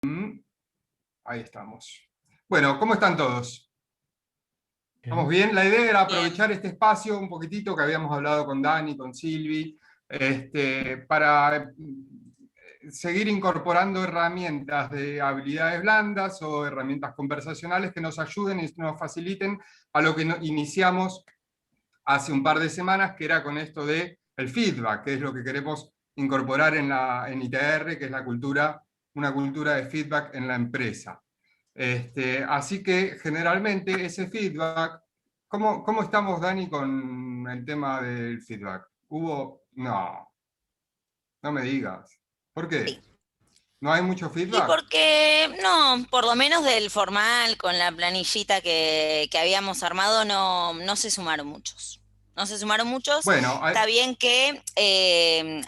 Ahí estamos. Bueno, ¿cómo están todos? ¿Estamos Bien. bien? La idea era Bien. aprovechar este espacio un poquitito que habíamos hablado con Dani, con Silvi, para seguir incorporando herramientas de habilidades blandas o herramientas conversacionales que nos ayuden y nos faciliten a lo que iniciamos hace un par de semanas, que era con esto de el feedback, que es lo que queremos incorporar en ITR, que es una cultura de feedback en la empresa. Así que generalmente ese feedback, ¿cómo estamos, Dani, con el tema del feedback? ¿Hubo? No me digas. ¿Por Sí. qué? ¿No hay mucho Y feedback? porque, no, por lo menos del formal, con la planillita que habíamos armado, no se sumaron muchos. No se sumaron muchos. Bueno, Está bien que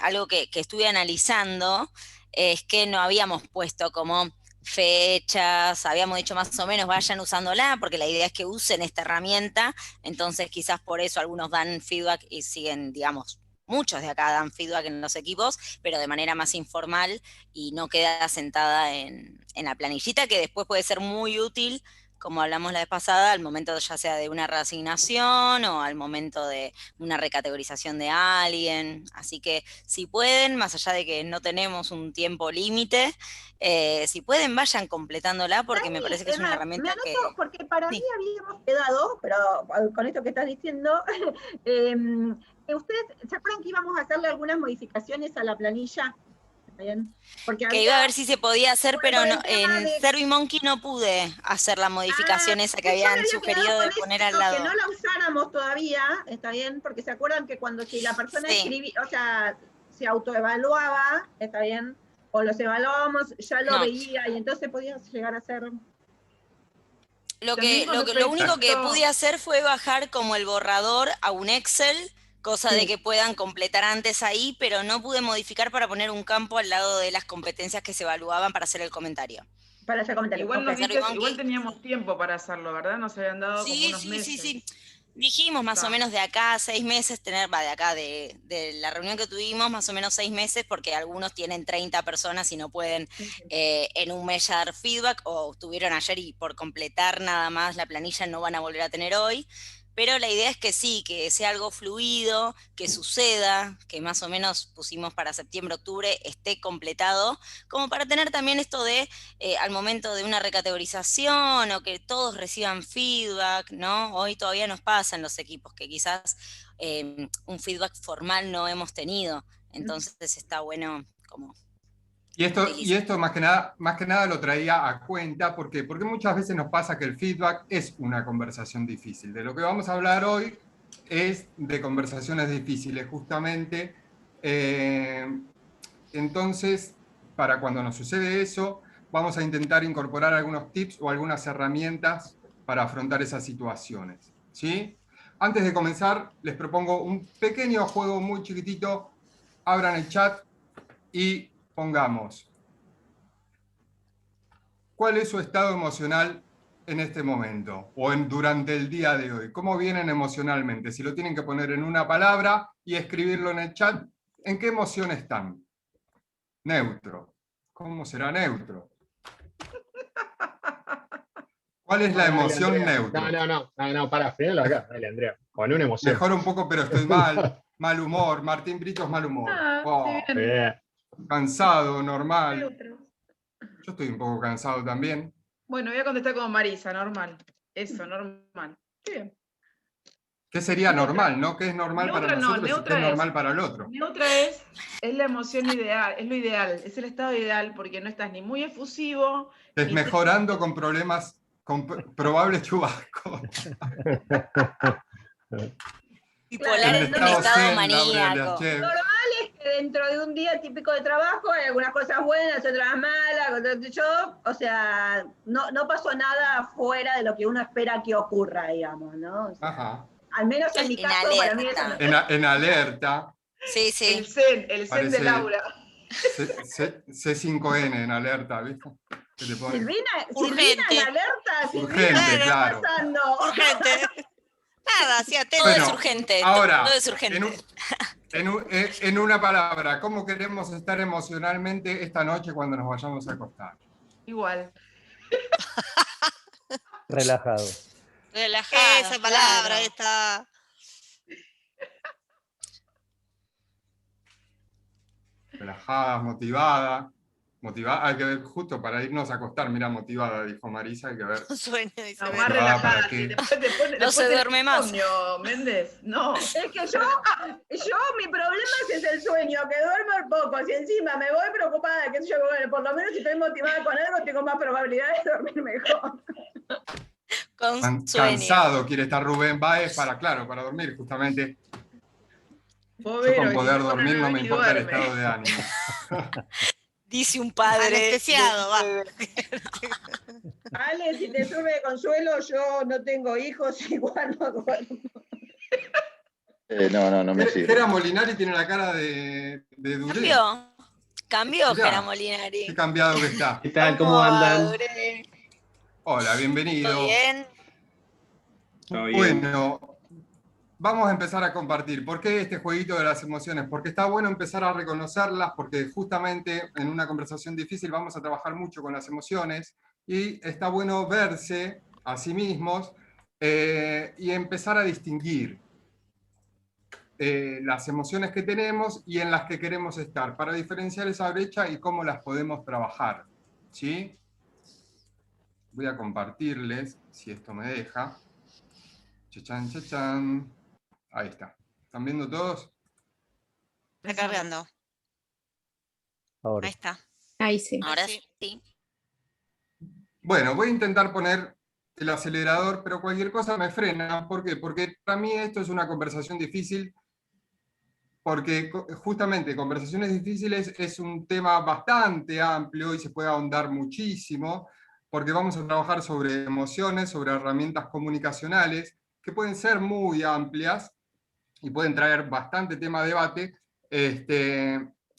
algo que estuve analizando es que no habíamos puesto como fechas, habíamos dicho más o menos vayan usándola, porque la idea es que usen esta herramienta, entonces quizás por eso algunos dan feedback y siguen, digamos, muchos de acá dan feedback en los equipos, pero de manera más informal y no queda sentada en la planillita, que después puede ser muy útil, como hablamos la vez pasada, al momento ya sea de una reasignación o al momento de una recategorización de alguien. Así que si pueden, más allá de que no tenemos un tiempo límite, si pueden vayan completándola porque me Dani, parece que es una me herramienta que... anoto porque para mí Sí. habíamos quedado, pero con esto que estás diciendo, que ustedes, ¿se acuerdan que íbamos a hacerle algunas modificaciones a la planilla? ¿Está bien? Porque Que iba a había, ver si se podía hacer, pero por no, el tema en de, SurveyMonkey no pude hacer la modificación esa que yo me habían había quedado sugerido con de poner al esto, que no lado. la usáramos todavía, ¿está bien? Porque se acuerdan que cuando si la persona Sí, escribía, o sea, se autoevaluaba, ¿está bien? O los evaluábamos, ya lo no. veía y entonces podía llegar a ser... También con Lo único que pude respecto, hacer fue bajar como el borrador a un Excel, cosa de Sí, que puedan completar antes ahí, pero no pude modificar para poner un campo al lado de las competencias que se evaluaban para hacer el comentario. para hacer comentarios. igual Ok. nos diste, igual SurveyMonkey, teníamos tiempo para hacerlo, ¿verdad? Nos habían dado como sí, unos sí, sí, sí. meses. Dijimos más o Está. menos de acá a 6 meses, de acá de la reunión que tuvimos, más o menos 6 meses, porque algunos tienen 30 personas y no pueden Sí, sí. en un mes ya dar feedback, o tuvieron ayer y por completar nada más la planilla no van a volver a tener hoy. Pero la idea es que sí, que sea algo fluido, que suceda, que más o menos pusimos para septiembre, octubre, esté completado, como para tener también esto de al momento de una recategorización o que todos reciban feedback, ¿no? Hoy todavía nos pasa en los equipos que quizás un feedback formal no hemos tenido, entonces está bueno como Y utilizar. esto más que nada lo traía a cuenta, ¿por qué? Porque muchas veces nos pasa que el feedback es una conversación difícil. De lo que vamos a hablar hoy es de conversaciones difíciles, justamente. Eh, entonces, para cuando nos sucede eso, vamos a intentar incorporar algunos tips o algunas herramientas para afrontar esas situaciones, ¿sí? Antes de comenzar, les propongo un pequeño juego muy chiquitito. Abran el chat y pongamos, ¿cuál es su estado emocional en este momento o durante el día de hoy? ¿Cómo vienen emocionalmente? Si lo tienen que poner en una palabra y escribirlo en el chat, ¿en qué emoción están? Neutro. ¿Cómo será neutro? ¿Cuál es la Dale, emoción Andrea. No, neutro? no, no, no, no, para, frenalo acá. Dale, Andrea. Con una emoción. Mejor un poco, pero estoy mal. Mal humor. Martín Brito es mal humor. Sí, Oh, bien. Bien. cansado, normal. Neutro. Yo estoy un poco cansado también. Bueno, voy a contestar como Marisa, normal. Eso, normal. Bien. ¿Qué sería Neutra. normal, no? ¿Qué es normal para Neutra no, nosotros y qué es neutra es. normal para el otro? Neutra es la emoción ideal, es lo ideal, es el estado ideal, porque no estás ni muy efusivo, ni Desmejorando triste. con problemas, con probables chubascos. Bipolar Claro, El en un estado estado zen, Laura maníaco. Eliachev. normal es que dentro de un día típico de trabajo hay algunas cosas buenas, otras malas. Yo, o sea, no pasó nada fuera de lo que uno espera que ocurra, digamos, ¿no? O sea, Ajá. al menos en mi En caso, para mí eso no. alerta. En alerta, Sí, sí. El zen de parece Laura. C5N en alerta, ¿viste? Que te pone Silvina en Urgente. alerta, Silvina, ¿qué urgente, Claro, está claro. pasando? urgente. Nada, sí, todo es Bueno, urgente, todo ahora, es urgente. en una palabra, ¿cómo queremos estar emocionalmente esta noche cuando nos vayamos a acostar? Igual. Relajado. Relajada. Esa palabra claro. está. Relajada, motivada. Motivada, hay que ver justo para irnos a acostar. Mira, motivada, dijo Marisa, hay que ver. Un sueño, dice. No, Bea. más ¿para relajada, qué? sí. Después No se tenés duerme más. insomnio, Méndez. No. Es que yo, mi problema es el sueño, que duermo poco. Si encima me voy preocupada, qué sé yo, bueno, por lo menos si estoy motivada con algo, tengo más probabilidad de dormir mejor. Con sueño. Cansado quiere estar Rubén Báez para dormir, justamente. Yo Bobero, con y poder si no, dormir no me ni importa el duerme. estado de ánimo. Dice un padre. Anestesiado, va. Ale, si te sirve de consuelo, yo no tengo hijos, igual no duermo. No me sirve. Gera Molinari tiene la cara de Duré. Cambió Mirá, Gera Molinari. Qué cambiado que está. ¿Qué tal? ¿Cómo andan? Duré? Hola, bienvenido. ¿Todo bien? ¿Todo bien? Bueno, vamos a empezar a compartir. ¿Por qué este jueguito de las emociones? Porque está bueno empezar a reconocerlas, porque justamente en una conversación difícil vamos a trabajar mucho con las emociones y está bueno verse a sí mismos y empezar a distinguir las emociones que tenemos y en las que queremos estar, para diferenciar esa brecha y cómo las podemos trabajar. ¿Sí? Voy a compartirles, si esto me deja. Chachán, chachán. Ahí está. ¿Están viendo todos? Está cargando. Ahora. Ahí está. Ahí sí. Ahora Sí. sí. Bueno, voy a intentar poner el acelerador, pero cualquier cosa me frena. ¿Por qué? Porque para mí esto es una conversación difícil, porque justamente conversaciones difíciles es un tema bastante amplio y se puede ahondar muchísimo, porque vamos a trabajar sobre emociones, sobre herramientas comunicacionales, que pueden ser muy amplias y pueden traer bastante tema de debate,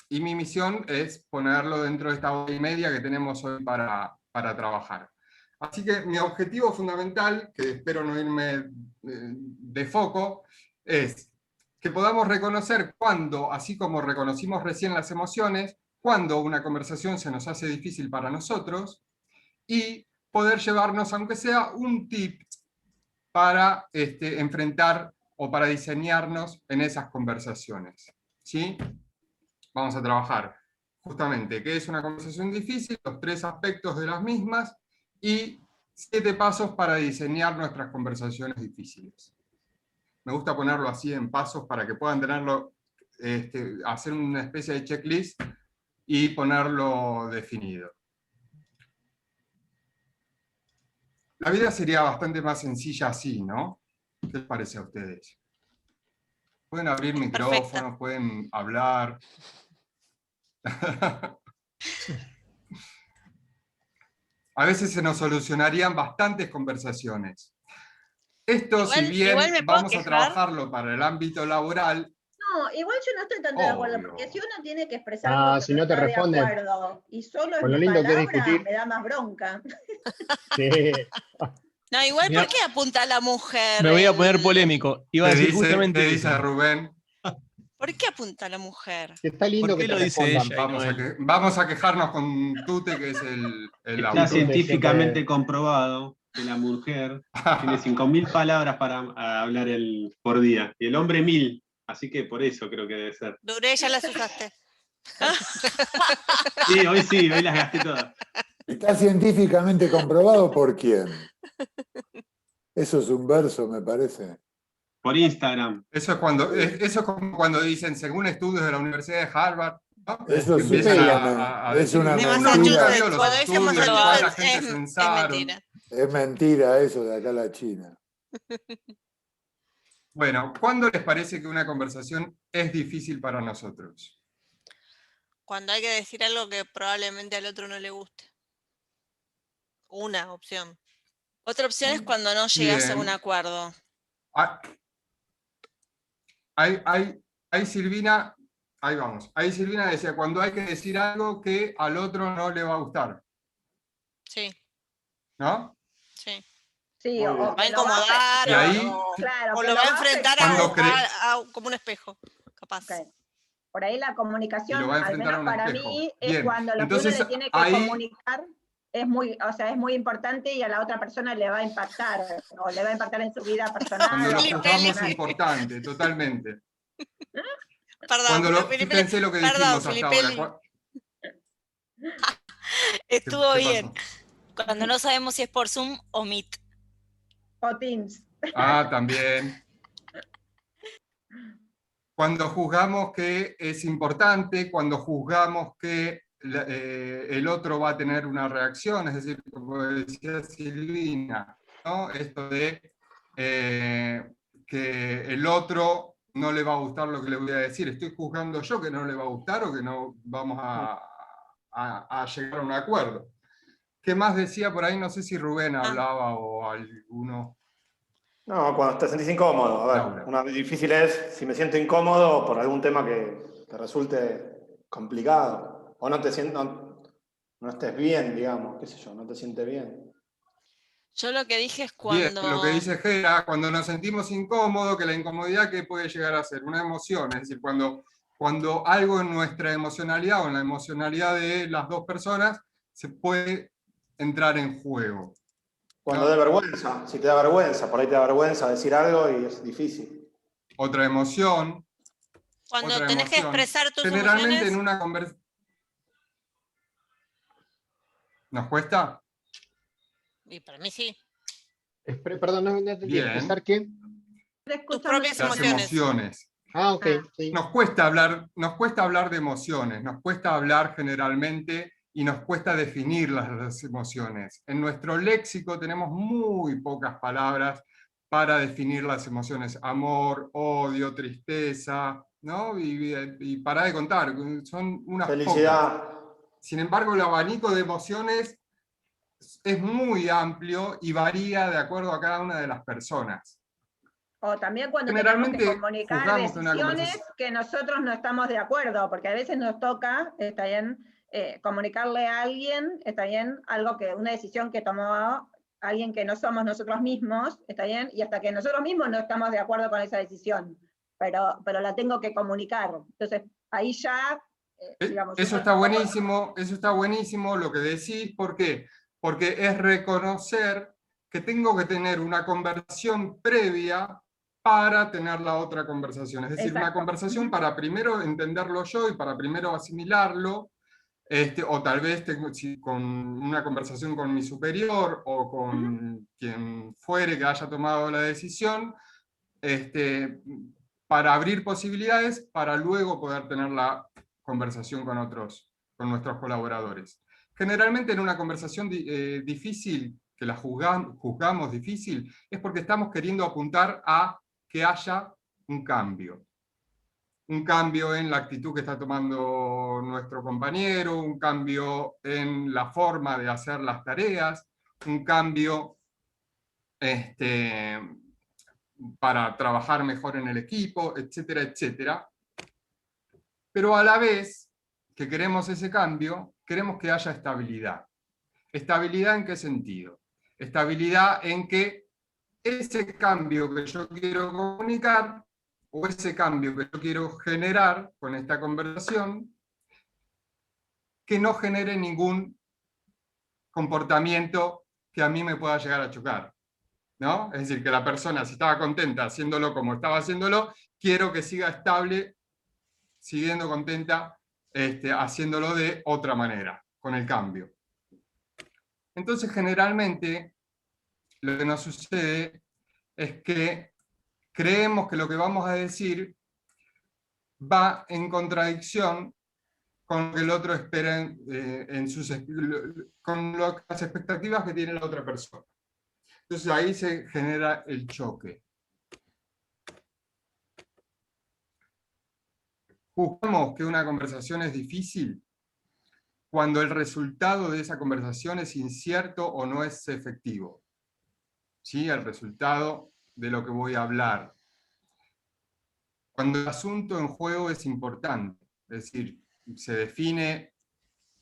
y mi misión es ponerlo dentro de esta hora y media que tenemos hoy para trabajar. Así que mi objetivo fundamental, que espero no irme de foco, es que podamos reconocer cuando, así como reconocimos recién las emociones, cuando una conversación se nos hace difícil para nosotros, y poder llevarnos, aunque sea un tip, para enfrentar o para diseñarnos en esas conversaciones. ¿Sí? Vamos a trabajar justamente qué es una conversación difícil, los 3 aspectos de las mismas, y 7 pasos para diseñar nuestras conversaciones difíciles. Me gusta ponerlo así en pasos para que puedan tenerlo, hacer una especie de checklist y ponerlo definido. La vida sería bastante más sencilla así, ¿no? ¿Qué les parece a ustedes? Pueden abrir micrófonos, perfecta. pueden hablar. A veces se nos solucionarían bastantes conversaciones. Esto, Igual- si bien igual me puedo vamos a quejar. trabajarlo para el ámbito laboral, No, igual yo no estoy tanto de acuerdo, Obvio. porque si uno tiene que expresar Ah, algo que si no te está de responden. acuerdo y solo Con lo en lindo que es palabras, discutir. me da más bronca. Sí. No, igual, Mirá. ¿por qué apunta a la mujer? Me voy a el- poner polémico. Iba a ¿qué decir dice, justamente qué eso. dice Rubén? ¿Por qué apunta a la mujer? Está lindo ¿Por que qué te lo dice respondan. ella? Vamos a, Noel. vamos a quejarnos con Tute, que es el Está autor. científicamente comprobado que la mujer tiene 5.000 palabras para hablar por día y el hombre 1.000. Así que por eso creo que debe ser. Duré, ya las usaste. Sí, hoy las gasté todas. ¿Está científicamente comprobado por quién? Eso es un verso, me parece. Por Instagram. Eso es como cuando dicen, según estudios de la Universidad de Harvard, ¿no? Eso sí, Empiezan es decir, una De uno mentira. nunca vio Massachusetts, los cuando dice estudios, toda la Massachusetts gente es censaron. mentira. Es mentira eso de acá a la China. Bueno, ¿cuándo les parece que una conversación es difícil para nosotros? Cuando hay que decir algo que probablemente al otro no le guste. Una opción. Otra opción es cuando no llegas a Bien. un acuerdo. Ahí Silvina, ahí vamos. Ahí Silvina decía, cuando hay que decir algo que al otro no le va a gustar, Sí, ¿no? sí. Sí, Muy o bien. Va a que lo incomodar Y ahí- claro, o que lo va a afectar. enfrentar Cuando como un espejo, capaz. Ok. Por ahí la Y comunicación, lo va a al enfrentar menos a un para espejo. mí, es Bien. cuando lo que Entonces, uno le tiene que ahí- comunicar es muy, o sea, es muy importante y a la otra persona le va a impactar, o le va a impactar en su vida personal. Cuando lo o juzgamos profesional. es importante, totalmente. Perdón, pero Filipelli, Fíjense lo que perdón, dijimos hasta Filipelli. ahora. Estuvo ¿Qué bien. pasó? Cuando no sabemos si es por Zoom o Meet. O Teams. Ah, también. Cuando juzgamos que es importante, cuando juzgamos que el otro va a tener una reacción, es decir, como decía Silvina, ¿no? Esto de que el otro no le va a gustar lo que le voy a decir. ¿Estoy juzgando yo que no le va a gustar o que no vamos a llegar a un acuerdo? ¿Qué más decía por ahí? No sé si Rubén hablaba o alguno. No, cuando te sentís incómodo. A ver, Laura. una difícil es si me siento incómodo por algún tema que te resulte complicado. O no te no estés bien, digamos, qué sé yo, no te sientes bien. Yo lo que dije es Bien, cuando... lo que dice Gera, cuando nos sentimos incómodos, que la incomodidad que puede llegar a ser una emoción, es decir, cuando algo en nuestra emocionalidad o en la emocionalidad de las dos personas se puede entrar en juego. Cuando ¿no? da vergüenza, si te da vergüenza, por ahí te da vergüenza decir algo y es difícil. Otra emoción. Cuando otra tenés que emoción. expresar tus Generalmente emociones... en una conversación... ¿Nos cuesta? Y para mí sí. Perdón, no entendí. ¿Expresar qué? Tus propias Las emociones. Ah, ok. Sí. Nos cuesta hablar de emociones, nos cuesta hablar generalmente y nos cuesta definir las emociones. En nuestro léxico tenemos muy pocas palabras para definir las emociones. Amor, odio, tristeza, ¿no? Y para de contar, son unas Felicidad. pocas. Sin embargo, el abanico de emociones es muy amplio y varía de acuerdo a cada una de las personas. O también cuando tenemos que comunicar juzgamos una decisiones conversación. que nosotros no estamos de acuerdo, porque a veces nos toca, está bien, comunicarle a alguien, está bien, algo que, una decisión que tomó alguien que no somos nosotros mismos, está bien, y hasta que nosotros mismos no estamos de acuerdo con esa decisión, pero la tengo que comunicar. Entonces, ahí ya, digamos... Eso está buenísimo lo que decís. ¿Por qué? Porque es reconocer que tengo que tener una conversación previa para tener la otra conversación. Es decir, Exacto. Una conversación para primero entenderlo yo y para primero asimilarlo, o tal vez con una conversación con mi superior o con quien fuere que haya tomado la decisión, para abrir posibilidades para luego poder tener la conversación con nuestros colaboradores. Generalmente en una conversación difícil, que la juzgamos difícil, es porque estamos queriendo apuntar a que haya un cambio. Un cambio en la actitud que está tomando nuestro compañero, un cambio en la forma de hacer las tareas, un cambio para trabajar mejor en el equipo, etcétera, etcétera. Pero a la vez que queremos ese cambio, queremos que haya estabilidad. ¿Estabilidad en qué sentido? Estabilidad en que ese cambio que yo quiero comunicar, o ese cambio que yo quiero generar con esta conversación, que no genere ningún comportamiento que a mí me pueda llegar a chocar. ¿No? Es decir, que la persona, si estaba contenta haciéndolo como estaba haciéndolo, quiero que siga estable, siguiendo contenta, haciéndolo de otra manera, con el cambio. Entonces, generalmente, lo que nos sucede es que creemos que lo que vamos a decir va en contradicción con lo que el otro espera con las expectativas que tiene la otra persona. Entonces ahí se genera el choque. Juzgamos que una conversación es difícil cuando el resultado de esa conversación es incierto o no es efectivo. ¿Sí? El resultado de lo que voy a hablar. Cuando el asunto en juego es importante, es decir, se define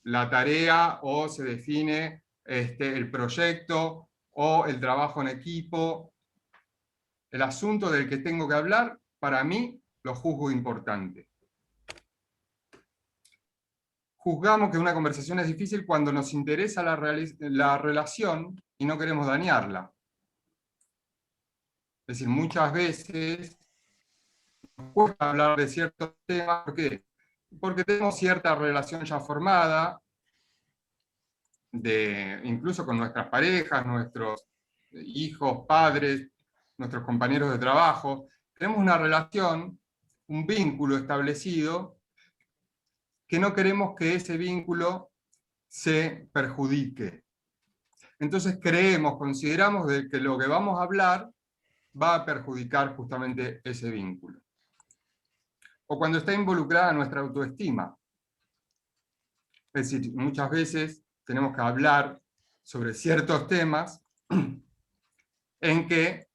la tarea o se define el proyecto o el trabajo en equipo, el asunto del que tengo que hablar, para mí lo juzgo importante. juzgamos que una conversación es difícil cuando nos interesa la relación y no queremos dañarla. Es decir, muchas veces nos cuesta hablar de ciertos temas. ¿Por qué? Porque tenemos cierta relación ya formada, incluso con nuestras parejas, nuestros hijos, padres, nuestros compañeros de trabajo. Tenemos una relación, un vínculo establecido, que no queremos que ese vínculo se perjudique. Entonces consideramos que lo que vamos a hablar va a perjudicar justamente ese vínculo. O cuando está involucrada nuestra autoestima. Es decir, muchas veces tenemos que hablar sobre ciertos temas en que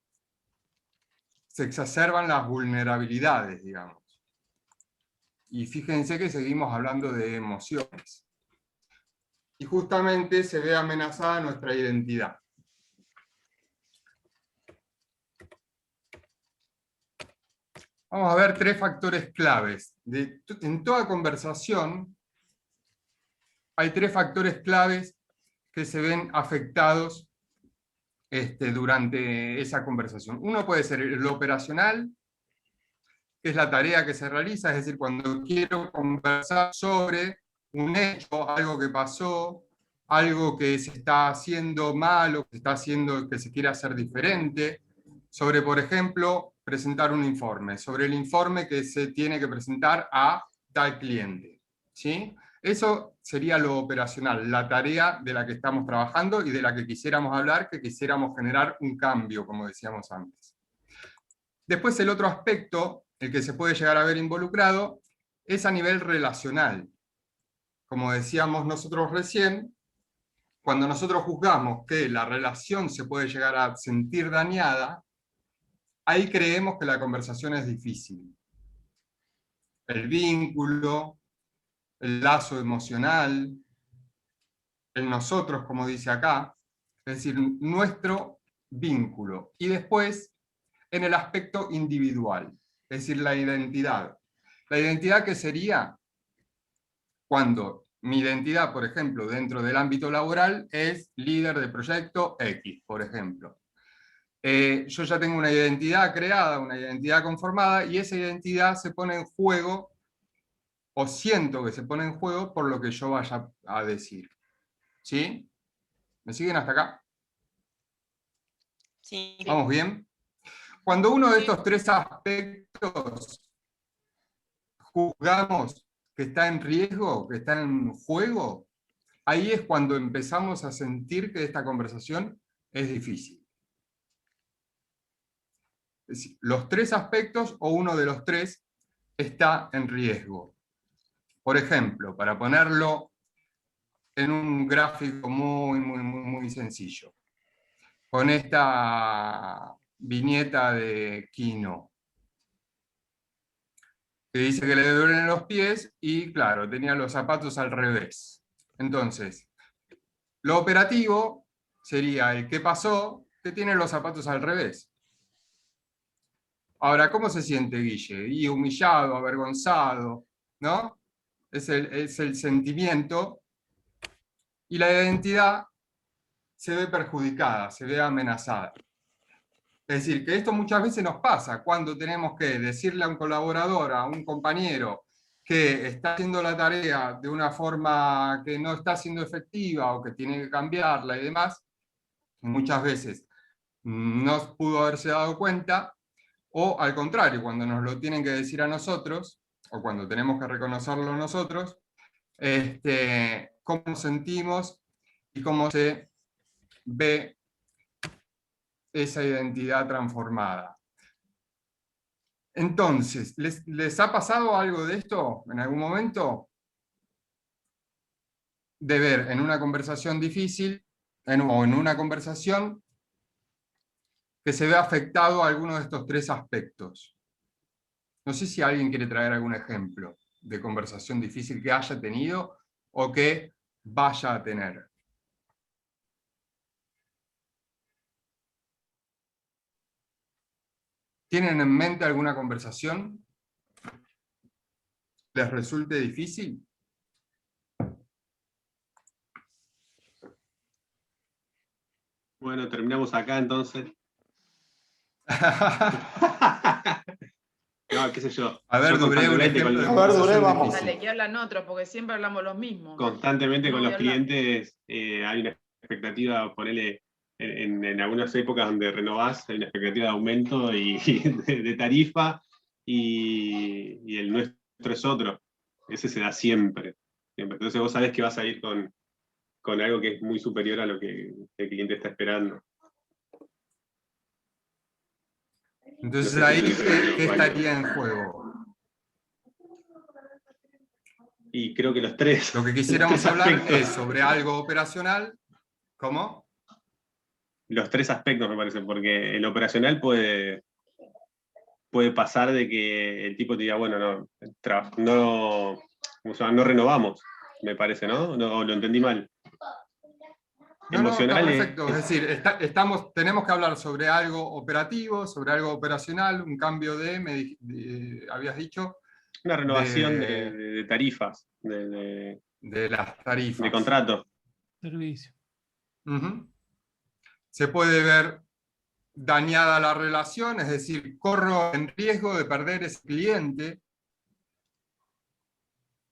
se exacerban las vulnerabilidades, digamos. Y fíjense que seguimos hablando de emociones. Y justamente se ve amenazada nuestra identidad. Vamos a ver 3 factores claves. En toda conversación hay 3 factores claves que se ven afectados durante esa conversación. Uno puede ser lo operacional, que es la tarea que se realiza, es decir, cuando quiero conversar sobre un hecho, algo que pasó, algo que se está haciendo mal o que se está haciendo, que se quiere hacer diferente, sobre, por ejemplo, presentar un informe, sobre el informe que se tiene que presentar a tal cliente, ¿sí? Eso sería lo operacional, la tarea de la que estamos trabajando y de la que quisiéramos hablar, que quisiéramos generar un cambio, como decíamos antes. Después el otro aspecto, el que se puede llegar a ver involucrado, es a nivel relacional. Como decíamos nosotros recién, cuando nosotros juzgamos que la relación se puede llegar a sentir dañada, ahí creemos que la conversación es difícil. El vínculo, el lazo emocional, el nosotros, como dice acá, es decir, nuestro vínculo. Y después, en el aspecto individual, es decir, la identidad. La identidad que sería cuando mi identidad, por ejemplo, dentro del ámbito laboral, es líder de proyecto X, por ejemplo. Yo ya tengo una identidad creada, una identidad conformada, y esa identidad se pone en juego, o siento que se pone en juego por lo que yo vaya a decir. ¿Sí? ¿Me siguen hasta acá? Sí. ¿Vamos bien? Cuando uno de estos 3 aspectos juzgamos que está en riesgo, que está en juego, ahí es cuando empezamos a sentir que esta conversación es difícil. Es decir, los 3 aspectos o uno de los 3 está en riesgo. Por ejemplo, para ponerlo en un gráfico muy sencillo, con esta viñeta de Kino, que dice que le duelen los pies y, claro, tenía los zapatos al revés. Entonces, lo operativo sería el qué pasó, que tiene los zapatos al revés. Ahora, ¿cómo se siente Guille? Y humillado, avergonzado, ¿no? Es el sentimiento. Y la identidad se ve perjudicada, se ve amenazada. Es decir, que esto muchas veces nos pasa cuando tenemos que decirle a un colaborador, a un compañero, que está haciendo la tarea de una forma que no está siendo efectiva o que tiene que cambiarla y demás. Muchas veces no pudo haberse dado cuenta, o al contrario, cuando nos lo tienen que decir a nosotros, o cuando tenemos que reconocerlo nosotros, cómo nos sentimos y cómo se ve esa identidad transformada. Entonces, ¿les ha pasado algo de esto en algún momento? De ver en una conversación difícil, o en una conversación, que se ve afectado a alguno de estos 3 aspectos. No sé si alguien quiere traer algún ejemplo de conversación difícil que haya tenido o que vaya a tener. ¿Tienen en mente alguna conversación? ¿Les resulte difícil? Bueno, terminamos acá entonces. No, qué sé yo. A ver, Duré, un ejemplo de Duré, vamos. Dale, que hablan otros, porque siempre hablamos los mismos. Constantemente con No los voy a hablar. clientes hay una expectativa, ponele, en algunas épocas donde renovás, hay una expectativa de aumento y de tarifa, y el nuestro es otro. Ese se da siempre. Entonces vos sabés que vas a ir con algo que es muy superior a lo que el cliente está esperando. Entonces No sé ahí, si ¿qué estaría en juego? Y creo que los tres. Lo que quisiéramos los tres hablar aspectos. es sobre algo operacional. ¿Cómo? Los tres aspectos me parece, porque el operacional puede pasar de que el tipo te diga, bueno, no ¿cómo se llama? No renovamos, me parece, ¿no? No, lo entendí mal. No, Emocional está perfecto. Es decir, tenemos que hablar sobre algo operativo, sobre algo operacional, un cambio habías dicho. Una renovación de tarifas, de las tarifas. De contrato. Servicio. Se puede ver dañada la relación, es decir, corro en riesgo de perder ese cliente.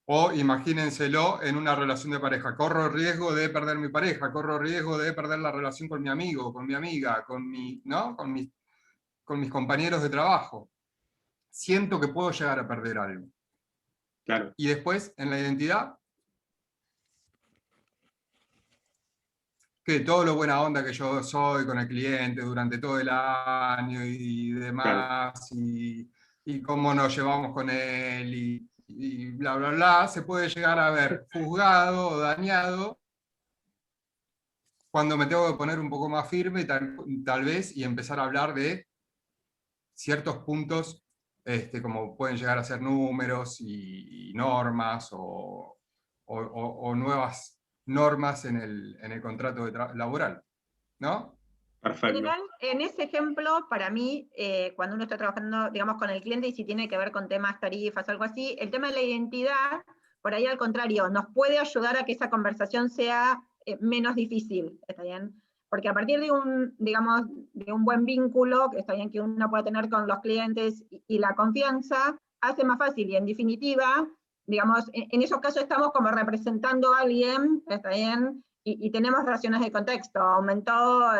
O imagínenselo en una relación de pareja. Corro riesgo de perder mi pareja, corro riesgo de perder la relación con mi amigo, con mi amiga, con mis compañeros de trabajo. Siento que puedo llegar a perder algo. Claro. Y después, en la identidad, que todo lo buena onda que yo soy con el cliente durante todo el año y demás, claro. y cómo nos llevamos con él, y bla, bla, bla, se puede llegar a ver juzgado o dañado cuando me tengo que poner un poco más firme tal vez y empezar a hablar de ciertos puntos como pueden llegar a ser números y normas o nuevas normas en el contrato laboral, ¿no? Perfecto. En general, en ese ejemplo, para mí, cuando uno está trabajando, digamos, con el cliente y si tiene que ver con temas tarifas, algo así, el tema de la identidad, por ahí al contrario, nos puede ayudar a que esa conversación sea menos difícil, ¿está bien? Porque a partir de digamos, de un buen vínculo, que está bien que uno pueda tener con los clientes y la confianza, hace más fácil y en definitiva, digamos, en esos casos estamos como representando a alguien, ¿está bien? Y tenemos relaciones de contexto, aumentó,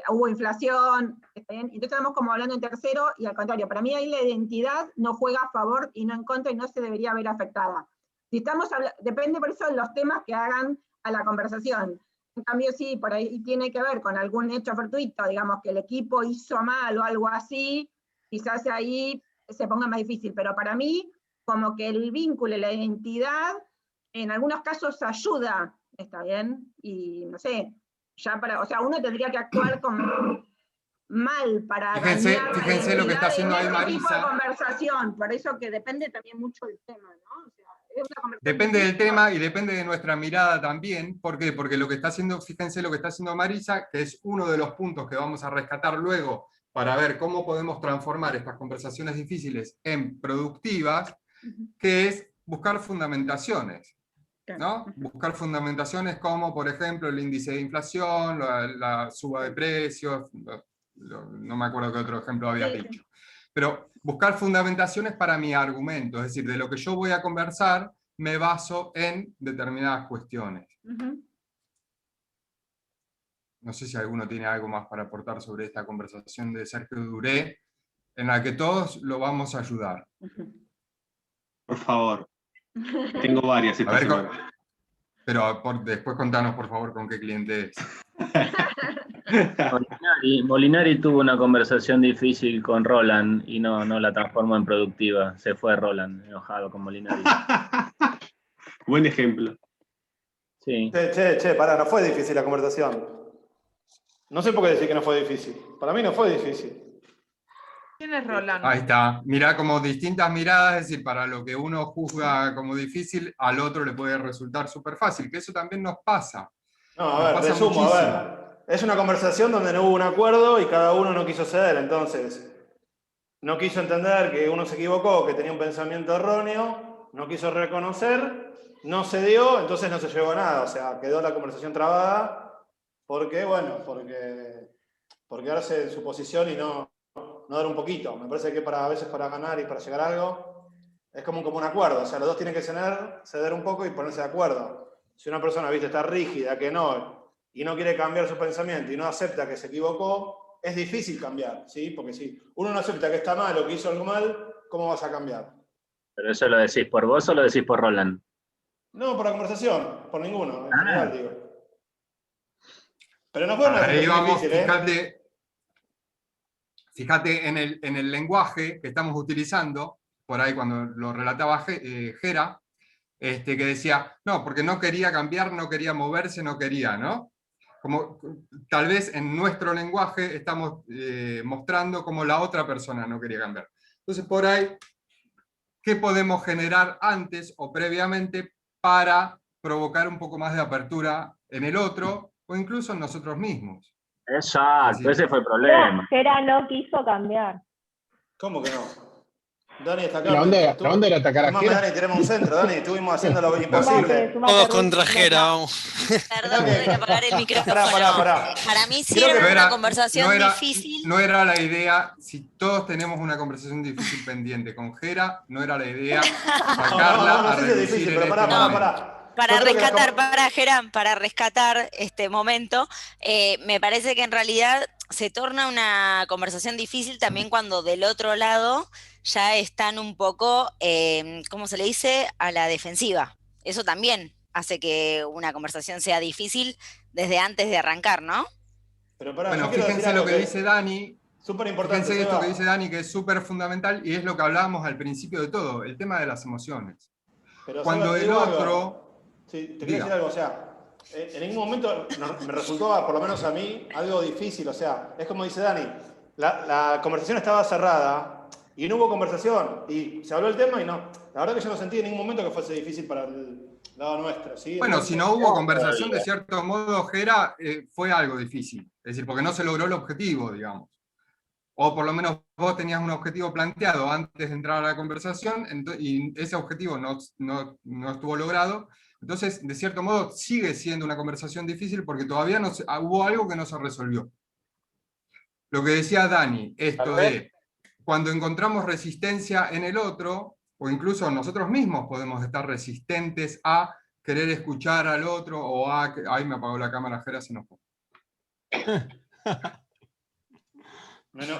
hubo inflación, ¿está bien? Entonces estamos como hablando en tercero, y al contrario, para mí ahí la identidad no juega a favor y no en contra y no se debería ver afectada. Si estamos depende por eso de los temas que hagan a la conversación. En cambio, sí, por ahí tiene que ver con algún hecho fortuito, digamos que el equipo hizo mal o algo así, quizás ahí se ponga más difícil, pero para mí, como que el vínculo y la identidad, en algunos casos ayuda, ¿está bien? Y no sé, o sea, uno tendría que actuar como mal para fíjense lo que está haciendo ahí Marisa. Tipo de conversación, por eso que depende también mucho del tema, ¿no? O sea, depende del tema y depende de nuestra mirada también. ¿Por qué? Porque lo que está haciendo, fíjense lo que está haciendo Marisa, que es uno de los puntos que vamos a rescatar luego para ver cómo podemos transformar estas conversaciones difíciles en productivas, que es buscar fundamentaciones. ¿No? Buscar fundamentaciones como, por ejemplo, el índice de inflación, la suba de precios, no me acuerdo qué otro ejemplo habías dicho. Pero buscar fundamentaciones para mi argumento, es decir, de lo que yo voy a conversar, me baso en determinadas cuestiones. No sé si alguno tiene algo más para aportar sobre esta conversación de Sergio Duré, en la que todos lo vamos a ayudar. Por favor. Tengo varias esta semana. Pero después contanos, por favor, con qué cliente es. Molinari tuvo una conversación difícil con Roland y no la transformó en productiva. Se fue Roland, enojado con Molinari. Buen ejemplo. Sí. Pará, no fue difícil la conversación. No sé por qué decir que no fue difícil. Para mí no fue difícil. ¿Quién es Roland? Ahí está. Mirá como distintas miradas, es decir, para lo que uno juzga como difícil, al otro le puede resultar súper fácil, que eso también nos pasa. No, a ver, resumo, a ver. Es una conversación donde no hubo un acuerdo y cada uno no quiso ceder, entonces no quiso entender que uno se equivocó, que tenía un pensamiento erróneo, no quiso reconocer, no cedió, entonces no se llegó a nada, o sea, quedó la conversación trabada Porque, bueno, porque darse en su posición y no dar un poquito. Me parece que a veces para ganar y para llegar a algo es como un acuerdo. O sea, los dos tienen que ceder un poco y ponerse de acuerdo. Si una persona, viste, está rígida, que no, y no quiere cambiar su pensamiento y no acepta que se equivocó, es difícil cambiar, ¿sí? Porque si uno no acepta que está mal o que hizo algo mal, ¿cómo vas a cambiar? ¿Pero eso lo decís por vos o lo decís por Roland? No, por la conversación, por ninguno, en general, digo. Pero no fue una Ahí vamos, difícil, fíjate en el lenguaje que estamos utilizando, por ahí cuando lo relataba Gera, que decía, no, porque no quería cambiar, no quería moverse, no quería, ¿no? Como tal vez en nuestro lenguaje estamos mostrando cómo la otra persona no quería cambiar. Entonces, por ahí, ¿qué podemos generar antes o previamente para provocar un poco más de apertura en el otro o incluso en nosotros mismos? Exacto, ese fue el problema. Gera no quiso cambiar. ¿Cómo que no? Dani está acá. La onda era atacar a Gera. Dani, tenemos un centro, Dani, estuvimos haciendo lo imposible. Todos contra Gera, vamos. Perdón, tuve que apagar el micrófono. Pará. Para mí sí era una conversación difícil. No era la idea, si todos tenemos una conversación difícil pendiente con Gera, no era la idea sacarla a reducir en este momento. Para rescatar este momento, me parece que en realidad se torna una conversación difícil también cuando del otro lado ya están un poco, ¿cómo se le dice?, a la defensiva. Eso también hace que una conversación sea difícil desde antes de arrancar, ¿no? Pero bueno, fíjense lo que dice Dani. Súper importante. Fíjense esto que dice Dani, que es súper fundamental, y es lo que hablábamos al principio de todo, el tema de las emociones. Pero cuando el otro... Sí, te quiero decir algo, o sea, en ningún momento me resultó, por lo menos a mí, algo difícil, o sea, es como dice Dani, la conversación estaba cerrada y no hubo conversación, y se habló el tema y no, la verdad que yo no sentí en ningún momento que fuese difícil para el lado nuestro, ¿sí? Bueno, si no hubo conversación, de cierto modo, Gera, fue algo difícil, es decir, porque no se logró el objetivo, digamos. O por lo menos vos tenías un objetivo planteado antes de entrar a la conversación, y ese objetivo no estuvo logrado. Entonces, de cierto modo, sigue siendo una conversación difícil porque todavía hubo algo que no se resolvió. Lo que decía Dani, esto de cuando encontramos resistencia en el otro, o incluso nosotros mismos podemos estar resistentes a querer escuchar al otro, o a... Ahí me apagó la cámara, Gera, se nos fue.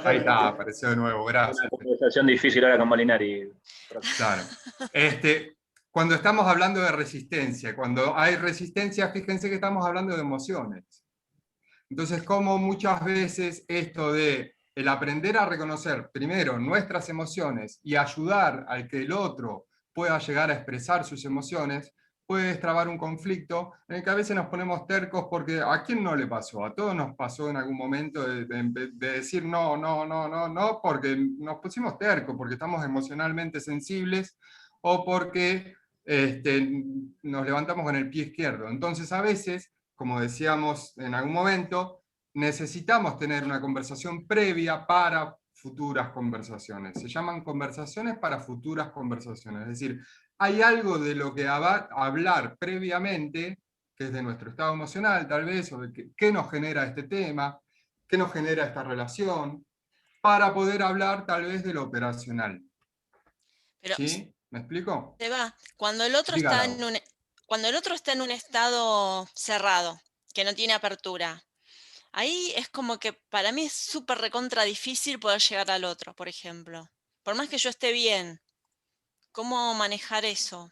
Ahí está, apareció de nuevo, gracias. Una conversación difícil ahora con Molinari. Claro. Cuando estamos hablando de resistencia, cuando hay resistencia, fíjense que estamos hablando de emociones. Entonces, como muchas veces esto de el aprender a reconocer primero nuestras emociones y ayudar al que el otro pueda llegar a expresar sus emociones, puede destrabar un conflicto en el que a veces nos ponemos tercos porque ¿a quién no le pasó? A todos nos pasó en algún momento de decir no, porque nos pusimos tercos, porque estamos emocionalmente sensibles o porque nos levantamos con el pie izquierdo. Entonces a veces, como decíamos en algún momento, necesitamos tener una conversación previa para futuras conversaciones. Se llaman conversaciones para futuras conversaciones. Es decir, hay algo de lo que hablar previamente, que es de nuestro estado emocional tal vez, o de qué nos genera este tema, qué nos genera esta relación, para poder hablar tal vez de lo operacional. Pero, ¿sí? ¿Me explico? Cuando el otro está en un estado cerrado, que no tiene apertura, ahí es como que para mí es súper recontra difícil poder llegar al otro, por ejemplo. Por más que yo esté bien, ¿cómo manejar eso?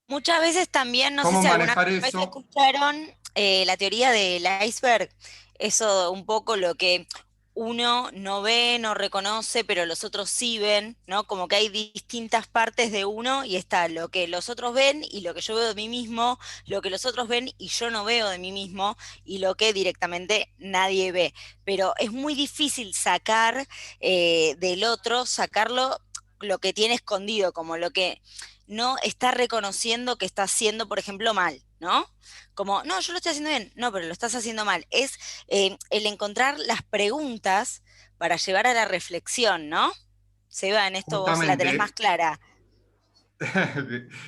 Muchas veces también, no sé si alguna vez escucharon la teoría del iceberg, eso un poco lo que uno no ve, no reconoce, pero los otros sí ven, ¿no? Como que hay distintas partes de uno y está lo que los otros ven y lo que yo veo de mí mismo, lo que los otros ven y yo no veo de mí mismo y lo que directamente nadie ve. Pero es muy difícil sacar del otro, sacarlo lo que tiene escondido, como lo que no está reconociendo que está haciendo, por ejemplo, mal, ¿no? Como, no, yo lo estoy haciendo bien, no, pero lo estás haciendo mal. Es el encontrar las preguntas para llevar a la reflexión, ¿no? Seba, en esto vos la tenés más clara.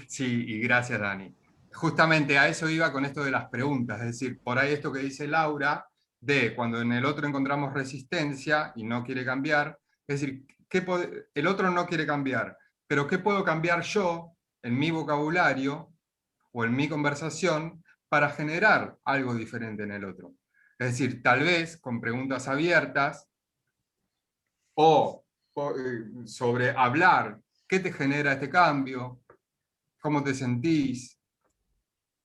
Sí, y gracias, Dani. justamente a eso iba con esto de las preguntas, es decir, por ahí esto que dice Laura, de cuando en el otro encontramos resistencia y no quiere cambiar, es decir, el otro no quiere cambiar, pero ¿qué puedo cambiar yo en mi vocabulario o en mi conversación para generar algo diferente en el otro? Es decir, tal vez con preguntas abiertas o sobre hablar, ¿qué te genera este cambio? ¿Cómo te sentís?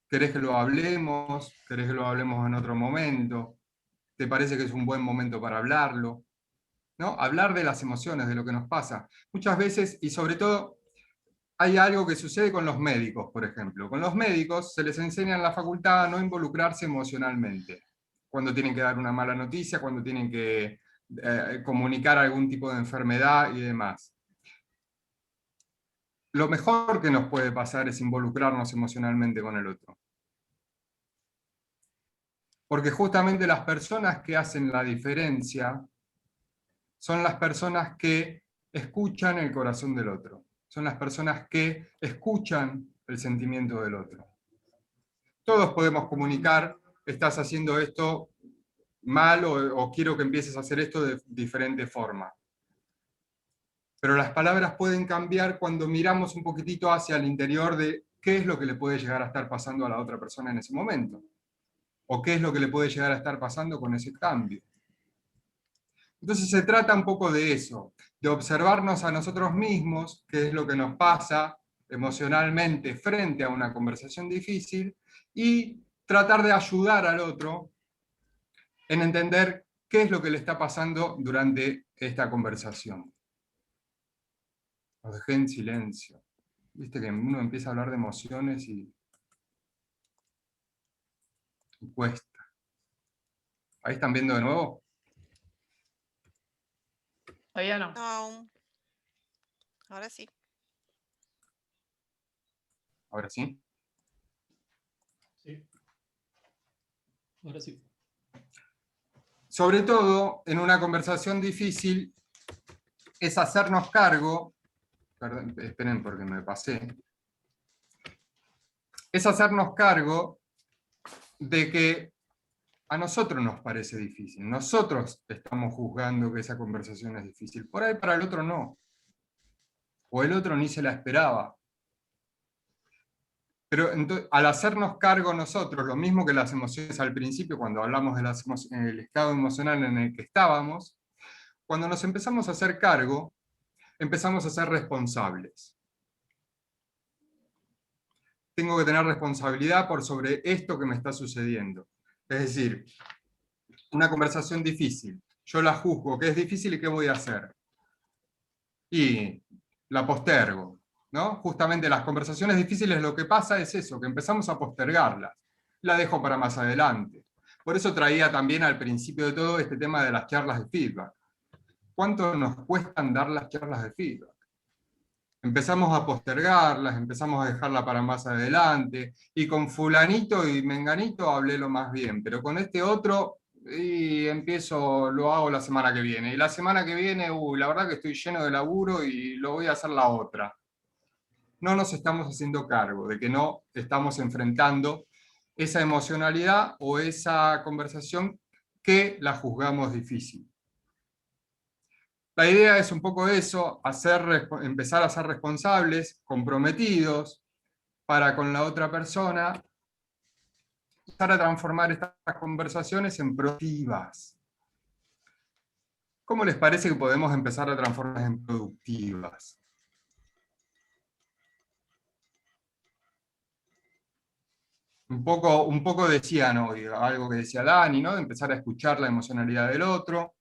¿Querés que lo hablemos? ¿Querés que lo hablemos en otro momento? ¿Te parece que es un buen momento para hablarlo? ¿No? Hablar de las emociones, de lo que nos pasa. Muchas veces, y sobre todo, hay algo que sucede con los médicos, por ejemplo. Con los médicos se les enseña en la facultad a no involucrarse emocionalmente. Cuando tienen que dar una mala noticia, cuando tienen que comunicar algún tipo de enfermedad y demás. Lo mejor que nos puede pasar es involucrarnos emocionalmente con el otro. Porque justamente las personas que hacen la diferencia son las personas que escuchan el corazón del otro. Son las personas que escuchan el sentimiento del otro. Todos podemos comunicar, estás haciendo esto mal o quiero que empieces a hacer esto de diferente forma. Pero las palabras pueden cambiar cuando miramos un poquitito hacia el interior de qué es lo que le puede llegar a estar pasando a la otra persona en ese momento. O qué es lo que le puede llegar a estar pasando con ese cambio. Entonces se trata un poco de eso, de observarnos a nosotros mismos, qué es lo que nos pasa emocionalmente frente a una conversación difícil, y tratar de ayudar al otro en entender qué es lo que le está pasando durante esta conversación. Los dejé en silencio. Viste que uno empieza a hablar de emociones y cuesta. ¿Ahí están viendo de nuevo? Todavía no. No. Ahora sí. ¿Ahora sí? Sí. Ahora sí. Sobre todo, en una conversación difícil, es hacernos cargo, perdón, esperen porque me pasé, es hacernos cargo de que a nosotros nos parece difícil, nosotros estamos juzgando que esa conversación es difícil, por ahí para el otro no, o el otro ni se la esperaba. Pero entonces, al hacernos cargo nosotros, lo mismo que las emociones al principio, cuando hablamos del estado emocional en el que estábamos, cuando nos empezamos a hacer cargo, empezamos a ser responsables. Tengo que tener responsabilidad por sobre esto que me está sucediendo. Es decir, una conversación difícil, yo la juzgo, que es difícil y ¿qué voy a hacer? Y la postergo, ¿no? Justamente las conversaciones difíciles lo que pasa es eso, que empezamos a postergarlas. La dejo para más adelante. Por eso traía también al principio de todo este tema de las charlas de feedback. ¿Cuánto nos cuestan dar las charlas de feedback? Empezamos a postergarlas, empezamos a dejarla para más adelante, y con fulanito y menganito hablé lo más bien, pero con este otro, y lo hago la semana que viene, y la semana que viene, la verdad que estoy lleno de laburo y lo voy a hacer la otra. No nos estamos haciendo cargo de que no estamos enfrentando esa emocionalidad o esa conversación que la juzgamos difícil. La idea es un poco eso, empezar a ser responsables, comprometidos para con la otra persona, empezar a transformar estas conversaciones en productivas. ¿Cómo les parece que podemos empezar a transformarlas en productivas? Un poco decían hoy, algo que decía Dani, ¿no? De empezar a escuchar la emocionalidad del otro.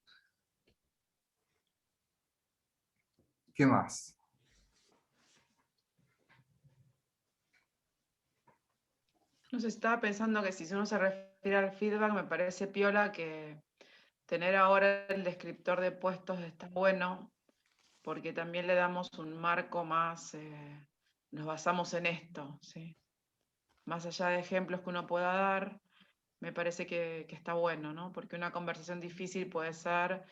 ¿Qué más? No sé, estaba pensando que si uno se refiere al feedback, me parece piola que tener ahora el descriptor de puestos está bueno, porque también le damos un marco más, nos basamos en esto, ¿sí? Más allá de ejemplos que uno pueda dar, me parece que está bueno, ¿no? Porque una conversación difícil puede ser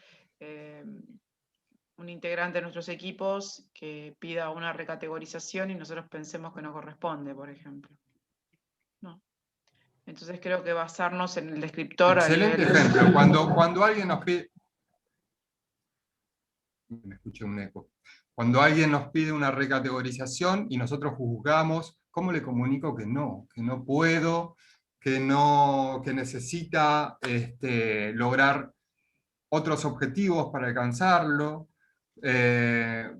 un integrante de nuestros equipos que pida una recategorización y nosotros pensemos que no corresponde, por ejemplo. Entonces creo que basarnos en el descriptor Excelente a nivel... ejemplo. Cuando alguien nos pide... Me escuché un eco. Cuando alguien nos pide una recategorización y nosotros juzgamos, ¿cómo le comunico que no puedo, que necesita lograr otros objetivos para alcanzarlo, que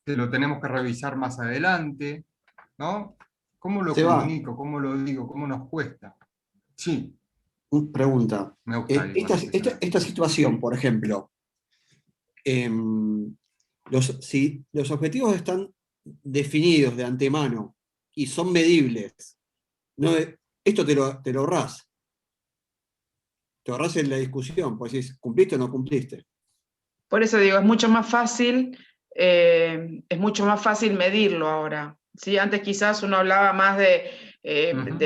lo tenemos que revisar más adelante, ¿no? ¿Cómo lo comunico? ¿Cómo lo digo? ¿Cómo nos cuesta? Sí. Pregunta. Me gusta Esta situación, por ejemplo, si los objetivos están definidos de antemano y son medibles, esto te lo ahorrás. Te ahorrás en la discusión, pues decís, ¿cumpliste o no cumpliste? Por eso digo, es mucho más fácil medirlo ahora. ¿Sí? Antes quizás uno hablaba más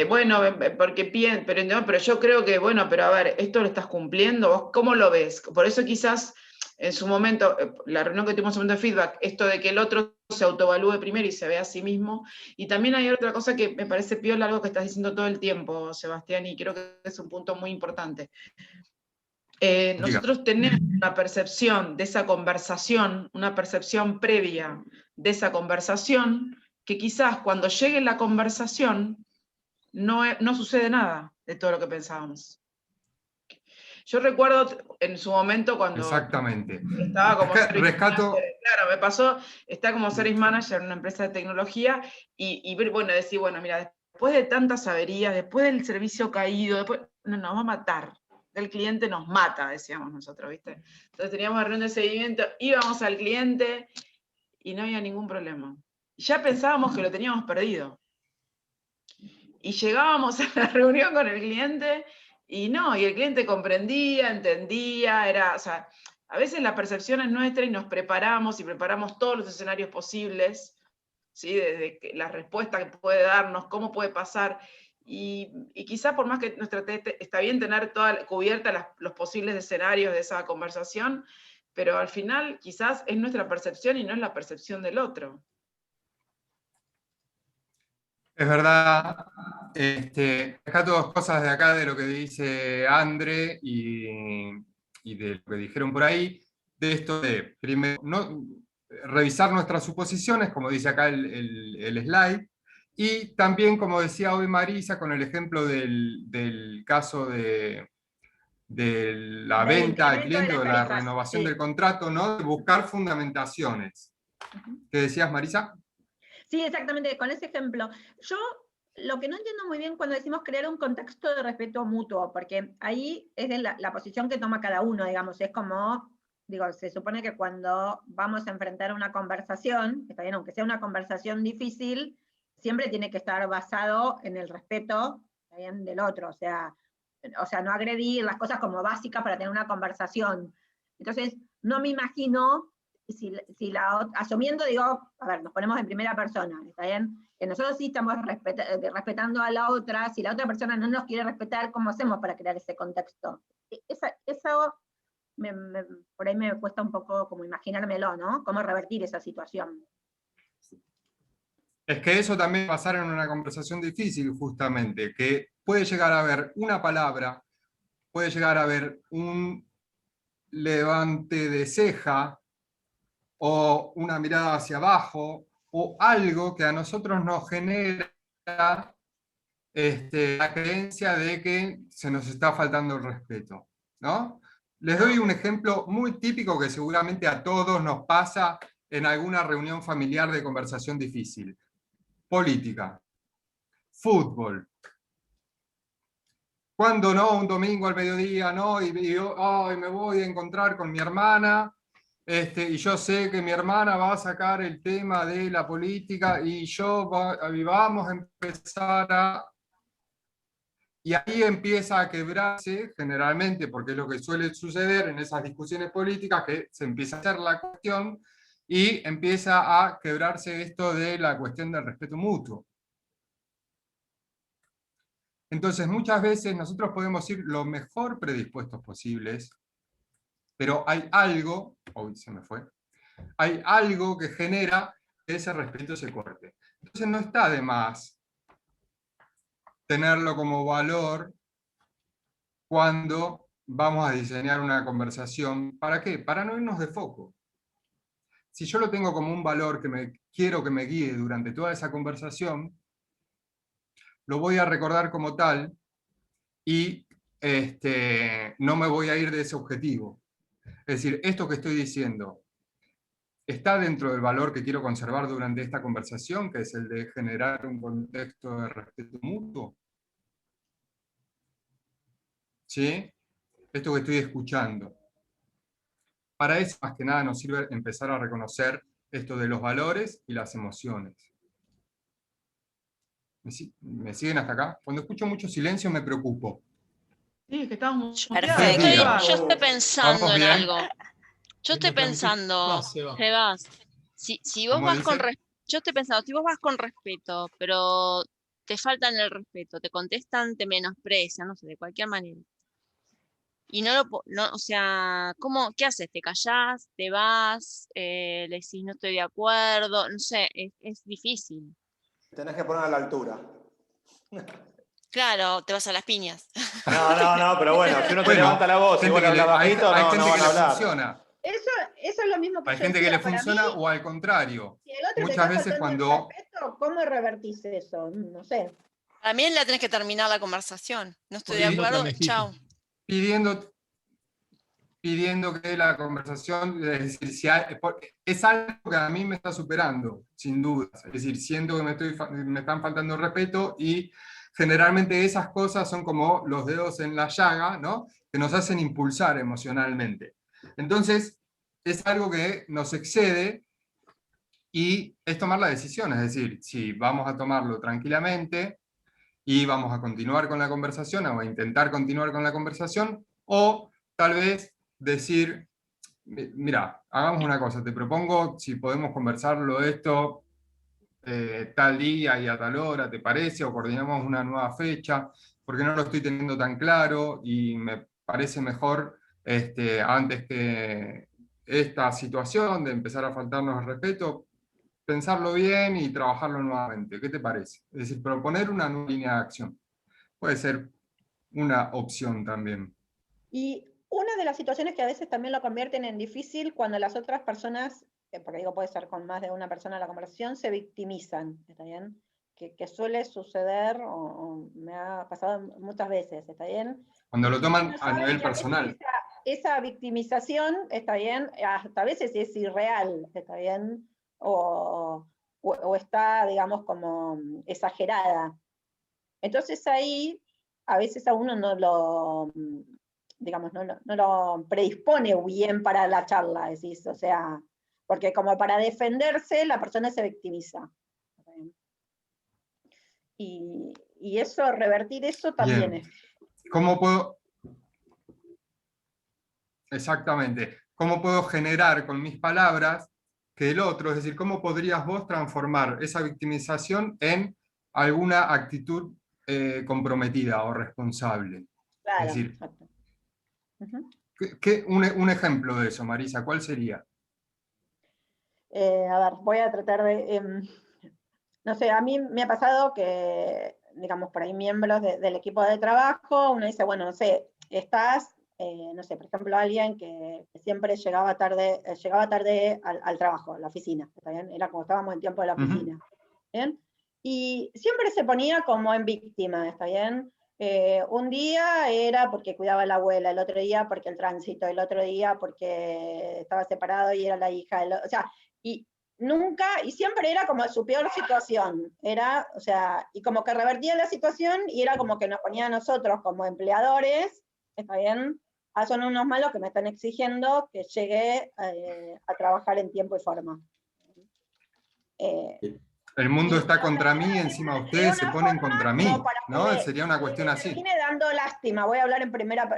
bueno, porque pero yo creo que, bueno, pero a ver, ¿esto lo estás cumpliendo? ¿Vos cómo lo ves? Por eso quizás en su momento, la reunión que tuvimos en su momento de feedback, esto de que el otro se autoevalúe primero y se vea a sí mismo. Y también hay otra cosa que me parece piola, algo que estás diciendo todo el tiempo, Sebastián, y creo que es un punto muy importante. Nosotros tenemos una percepción de esa conversación, una percepción previa de esa conversación, que quizás cuando llegue la conversación no sucede nada de todo lo que pensábamos. Yo recuerdo en su momento cuando Exactamente. estaba como Rescato... Claro, me pasó, estaba como service manager en una empresa de tecnología y bueno, decir, bueno, mira, después de tantas averías, después del servicio caído, después, nos va a matar. El cliente nos mata, decíamos nosotros, ¿viste? Entonces teníamos la reunión de seguimiento, íbamos al cliente y no había ningún problema. Ya pensábamos que lo teníamos perdido. Y llegábamos a la reunión con el cliente y el cliente comprendía, entendía, o sea, a veces la percepción es nuestra y nos preparamos todos los escenarios posibles, ¿sí? Desde la respuesta que puede darnos, cómo puede pasar. Y quizá por más que está bien tener cubiertas los posibles escenarios de esa conversación, pero al final quizás es nuestra percepción y no es la percepción del otro. Es verdad. Acá dos cosas de acá de lo que dice Andre y de lo que dijeron por ahí, de esto de, primero, revisar nuestras suposiciones, como dice acá el slide, y también, como decía hoy Marisa, con el ejemplo del caso de la venta al cliente o de la renovación del contrato, ¿no? De buscar fundamentaciones. ¿Qué decías, Marisa? Sí, exactamente, con ese ejemplo. Yo lo que no entiendo muy bien cuando decimos crear un contexto de respeto mutuo, porque ahí es la posición que toma cada uno, digamos, es como, digo, se supone que cuando vamos a enfrentar una conversación, está bien, aunque sea una conversación difícil, siempre tiene que estar basado en el respeto, está bien, del otro, o sea, no agredir las cosas como básicas para tener una conversación. Entonces, no me imagino, asumiendo, digo, a ver, nos ponemos en primera persona, ¿está bien? Que nosotros sí estamos respetando a la otra, si la otra persona no nos quiere respetar, ¿cómo hacemos para crear ese contexto? Eso por ahí me cuesta un poco como imaginármelo, ¿no? Cómo revertir esa situación. Es que eso también va a pasar en una conversación difícil, justamente, que puede llegar a haber una palabra, puede llegar a haber un levante de ceja, o una mirada hacia abajo, o algo que a nosotros nos genera la creencia de que se nos está faltando el respeto, ¿no? Les doy un ejemplo muy típico que seguramente a todos nos pasa en alguna reunión familiar de conversación difícil. Política, fútbol. ¿Cuándo no? Un domingo al mediodía, ¿no? Y yo, me voy a encontrar con mi hermana, y yo sé que mi hermana va a sacar el tema de la política y vamos a empezar a... Y ahí empieza a quebrarse, generalmente, porque es lo que suele suceder en esas discusiones políticas, que se empieza a hacer la cuestión y empieza a quebrarse esto de la cuestión del respeto mutuo. Entonces, muchas veces nosotros podemos ir lo mejor predispuestos posibles, pero hay algo, hay algo que genera que ese respeto se corte. Entonces no está de más tenerlo como valor cuando vamos a diseñar una conversación. ¿Para qué? Para no irnos de foco. Si yo lo tengo como un valor quiero que me guíe durante toda esa conversación, lo voy a recordar como tal y no me voy a ir de ese objetivo. Es decir, esto que estoy diciendo está dentro del valor que quiero conservar durante esta conversación, que es el de generar un contexto de respeto mutuo. ¿Sí? Esto que estoy escuchando. Para eso, más que nada, nos sirve empezar a reconocer esto de los valores y las emociones. ¿Me siguen hasta acá? Cuando escucho mucho silencio me preocupo. Sí, es que estamos Perfecto. Yo estoy pensando en algo. Yo estoy Tranquilo. pensando, Sebas, si vos vas con yo estoy pensando, si vos vas con respeto, pero te faltan el respeto, te contestan, te menosprecian, no sé, de cualquier manera. Y o sea, ¿qué haces? ¿Te callás? ¿Te vas? ¿Le decís no estoy de acuerdo? No sé, es difícil. Tenés que poner a la altura. Claro, te vas a las piñas. No, pero bueno, si uno te levanta la voz y vos le hablas bajito, no van a hablar. Funciona. Eso es lo mismo que hay yo gente decía, que le para funciona mí, o al contrario. si el otro Muchas te veces está faltando cuando... el respeto, ¿cómo revertís eso? No sé. También la tenés que terminar la conversación. No estoy de acuerdo, chao. Pidiendo que la conversación, es decir, es algo que a mí me está superando, sin dudas. Es decir, siento que me están faltando el respeto y generalmente esas cosas son como los dedos en la llaga, ¿no? Que nos hacen impulsar emocionalmente. Entonces, es algo que nos excede y es tomar la decisión, es decir, si vamos a tomarlo tranquilamente y vamos a continuar con la conversación o a intentar continuar con la conversación, o tal vez decir, mira, hagamos una cosa, te propongo si podemos conversarlo esto tal día y a tal hora, ¿te parece? O coordinamos una nueva fecha, porque no lo estoy teniendo tan claro y me parece mejor antes que esta situación de empezar a faltarnos el respeto, pensarlo bien y trabajarlo nuevamente. ¿Qué te parece? Es decir, proponer una nueva línea de acción. Puede ser una opción también. Y una de las situaciones que a veces también lo convierten en difícil cuando las otras personas, porque digo puede ser con más de una persona en la conversación, se victimizan, ¿está bien? Que suele suceder, o me ha pasado muchas veces, ¿está bien? Cuando lo toman Uno a sabe nivel que a veces personal. esa victimización, ¿está bien? Hasta a veces es irreal, ¿está bien? O está, digamos, como exagerada. Entonces ahí, a veces a uno no lo, digamos, no lo predispone bien para la charla, decís, o sea, porque como para defenderse, la persona se victimiza. Y eso, revertir eso también Bien. es. ¿Cómo puedo? Exactamente. ¿Cómo puedo generar con mis palabras que el otro, es decir, cómo podrías vos transformar esa victimización en alguna actitud comprometida o responsable? Claro, Es decir, exacto. Uh-huh. un ejemplo de eso, Marisa, ¿cuál sería? A ver, voy a tratar de... no sé, a mí me ha pasado que, digamos, por ahí miembros del equipo de trabajo, uno dice, bueno, no sé, estás, no sé, por ejemplo, alguien que siempre llegaba tarde al trabajo, a la oficina, ¿está bien? Era como estábamos en tiempo de la oficina, ¿bien? Y siempre se ponía como en víctima, ¿está bien? Un día era porque cuidaba a la abuela, el otro día porque el tránsito, el otro día porque estaba separado y era la hija, o sea, y nunca, y siempre era como su peor situación, era, o sea, y como que revertía la situación y era como que nos ponía a nosotros como empleadores, ¿está bien? Son unos malos que me están exigiendo que llegue a trabajar en tiempo y forma. El mundo está contra mí, encima ustedes se ponen contra mí, ¿no? Sería una cuestión así. Termine dando lástima, voy a hablar en primera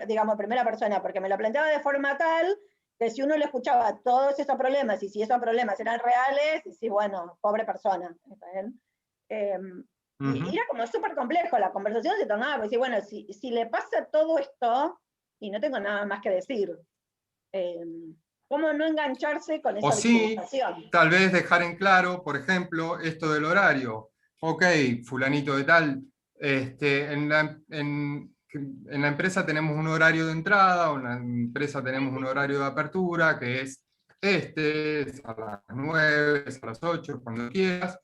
persona, porque me lo planteaba de forma tal que si uno le escuchaba todos esos problemas, y si esos problemas eran reales, y si, bueno, pobre persona, ¿está bien? Y era como súper complejo, la conversación se tornaba, pues, bueno, si le pasa todo esto, y no tengo nada más que decir, ¿cómo no engancharse con esa victimización? Sí, tal vez dejar en claro, por ejemplo, esto del horario. Ok, fulanito de tal, en la empresa tenemos un horario de entrada, o en la empresa tenemos un horario de apertura, que es es a las 9, es a las 8, cuando quieras,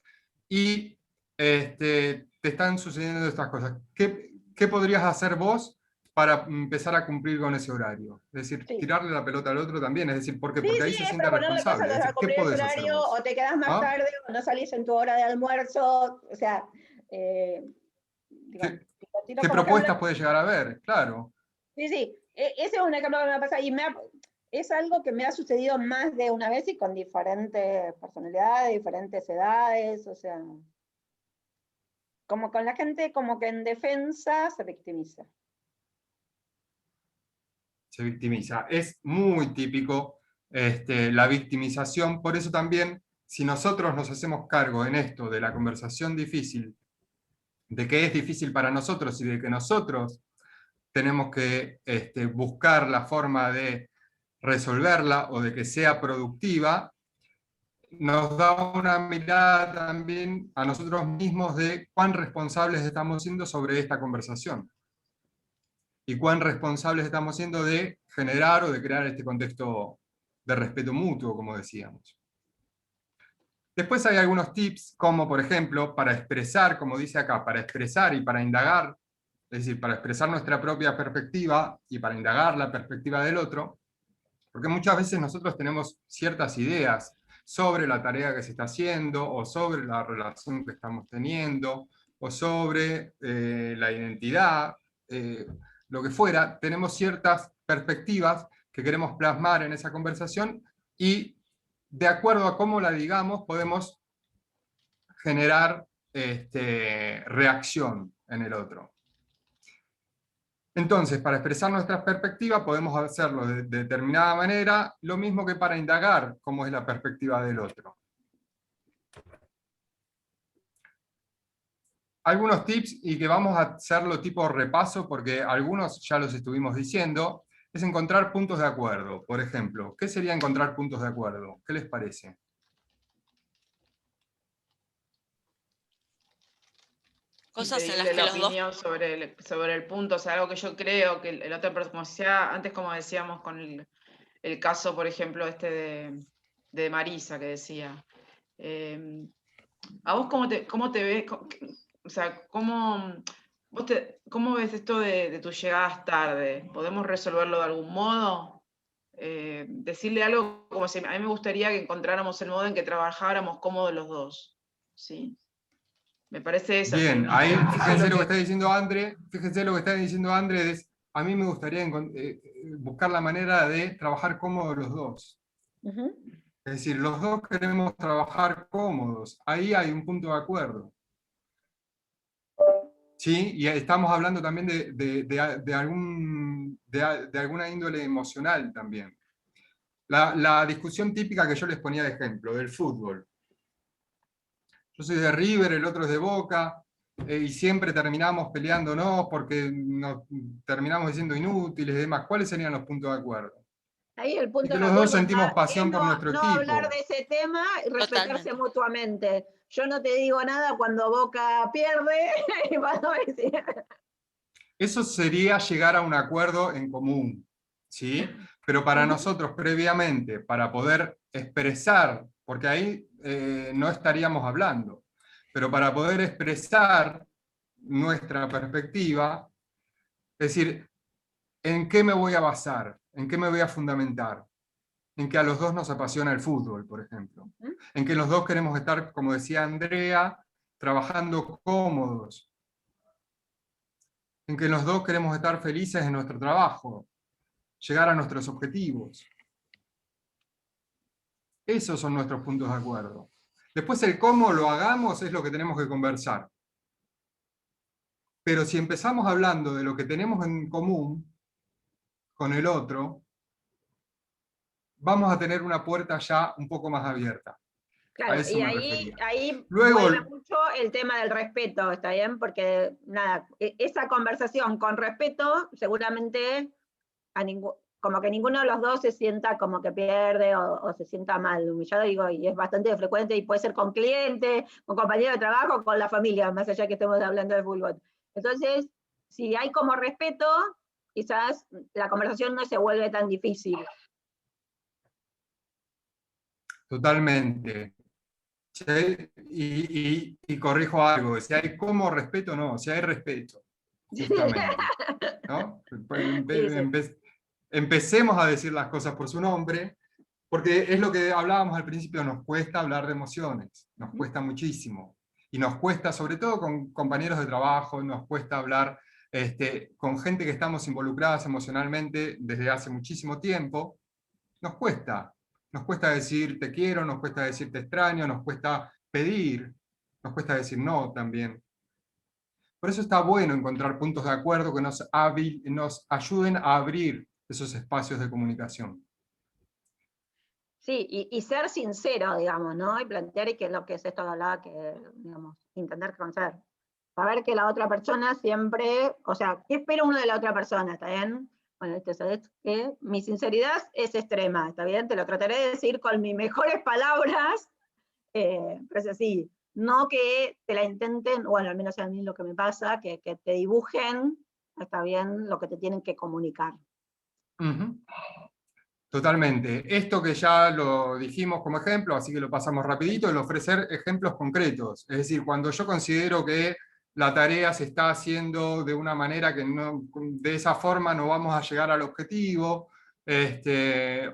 y te están sucediendo estas cosas. ¿Qué podrías hacer vos para empezar a cumplir con ese horario? Es decir, tirarle la pelota al otro también, es decir, porque ahí se siente responsable. Es decir, ¿qué podés hacer vos? O te quedás más tarde, o no salís en tu hora de almuerzo, o sea... ¿Qué propuestas puede llegar a haber? Claro. Sí, ese es un ejemplo que me ha pasado, y es algo que me ha sucedido más de una vez y con diferentes personalidades, diferentes edades, o sea... Como con la gente, como que en defensa se victimiza. Se victimiza. Es muy típico la victimización, por eso también, si nosotros nos hacemos cargo en esto de la conversación difícil, de que es difícil para nosotros y de que nosotros tenemos que buscar la forma de resolverla o de que sea productiva, nos da una mirada también a nosotros mismos de cuán responsables estamos siendo sobre esta conversación. Y cuán responsables estamos siendo de generar o de crear este contexto de respeto mutuo, como decíamos. Después hay algunos tips, como por ejemplo, para expresar, como dice acá, para expresar y para indagar, es decir, para expresar nuestra propia perspectiva y para indagar la perspectiva del otro, porque muchas veces nosotros tenemos ciertas ideas sobre la tarea que se está haciendo, o sobre la relación que estamos teniendo, o sobre la identidad, lo que fuera, tenemos ciertas perspectivas que queremos plasmar en esa conversación, y de acuerdo a cómo la digamos, podemos generar reacción en el otro. Entonces, para expresar nuestras perspectivas podemos hacerlo de determinada manera, lo mismo que para indagar cómo es la perspectiva del otro. Algunos tips, y que vamos a hacerlo tipo repaso, porque algunos ya los estuvimos diciendo, es encontrar puntos de acuerdo. Por ejemplo, ¿qué sería encontrar puntos de acuerdo? ¿Qué les parece? Cosas en las que la los opinión dos... sobre el punto, o sea, algo que yo creo que el otro, como decía antes, como decíamos con el caso, por ejemplo, de Marisa, que decía, ¿a vos cómo te ves? O sea, ¿cómo ves esto de tus llegadas tarde? ¿Podemos resolverlo de algún modo? Decirle algo como si a mí me gustaría que encontráramos el modo en que trabajáramos cómodos los dos, ¿sí? Me parece esa. Bien, ahí fíjense lo que está diciendo André, a mí me gustaría buscar la manera de trabajar cómodos los dos. Es decir, los dos queremos trabajar cómodos, ahí hay un punto de acuerdo. ¿Sí? Y estamos hablando también de alguna índole emocional también. La discusión típica que yo les ponía de ejemplo, del fútbol. Yo soy de River, el otro es de Boca, y siempre terminamos peleándonos porque nos terminamos diciendo inútiles y demás. ¿Cuáles serían los puntos de acuerdo? Ahí el punto y que los dos sentimos pasión por nuestro equipo. No hablar de ese tema y respetarse mutuamente. Yo no te digo nada cuando Boca pierde. Eso sería llegar a un acuerdo en común, ¿sí? Pero para nosotros previamente, para poder expresar, porque ahí no estaríamos hablando, pero para poder expresar nuestra perspectiva, es decir, ¿en qué me voy a basar? ¿En qué me voy a fundamentar? En que a los dos nos apasiona el fútbol, por ejemplo. En que los dos queremos estar, como decía Andrea, trabajando cómodos. En que los dos queremos estar felices en nuestro trabajo, llegar a nuestros objetivos. Esos son nuestros puntos de acuerdo. Después el cómo lo hagamos es lo que tenemos que conversar. Pero si empezamos hablando de lo que tenemos en común con el otro, vamos a tener una puerta ya un poco más abierta. Claro, y ahí vuelve mucho el tema del respeto, ¿está bien? Porque nada, esa conversación con respeto seguramente como que ninguno de los dos se sienta como que pierde o se sienta mal, humillado, digo, y es bastante frecuente, y puede ser con clientes, con compañeros de trabajo, con la familia, más allá que estemos hablando de fútbol. Entonces, si hay como respeto, quizás la conversación no se vuelve tan difícil. Totalmente. ¿Sí? Y corrijo algo, si hay como respeto, no, si hay respeto, justamente. ¿No? Empecemos a decir las cosas por su nombre, porque es lo que hablábamos al principio, nos cuesta hablar de emociones, nos cuesta muchísimo. Y nos cuesta, sobre todo con compañeros de trabajo, nos cuesta hablar con gente que estamos involucradas emocionalmente desde hace muchísimo tiempo, nos cuesta. Nos cuesta decir te quiero, nos cuesta decir te extraño, nos cuesta pedir, nos cuesta decir no también. Por eso está bueno encontrar puntos de acuerdo que nos ayuden a abrir esos espacios de comunicación. Sí, y ser sincero, digamos, ¿no? Y plantear que lo que es esto de hablar, que, digamos, entender conocer. Saber que la otra persona siempre, o sea, ¿qué espera uno de la otra persona? ¿Está bien? Bueno, sabes que mi sinceridad es extrema, ¿está bien? Te lo trataré de decir con mis mejores palabras, pero es así. No que te la intenten, bueno, al menos a mí lo que me pasa, que te dibujen, está bien, lo que te tienen que comunicar. Totalmente. Esto que ya lo dijimos como ejemplo, así que lo pasamos rapidito, el ofrecer ejemplos concretos. Es decir, cuando yo considero que la tarea se está haciendo de una manera que no, de esa forma no vamos a llegar al objetivo,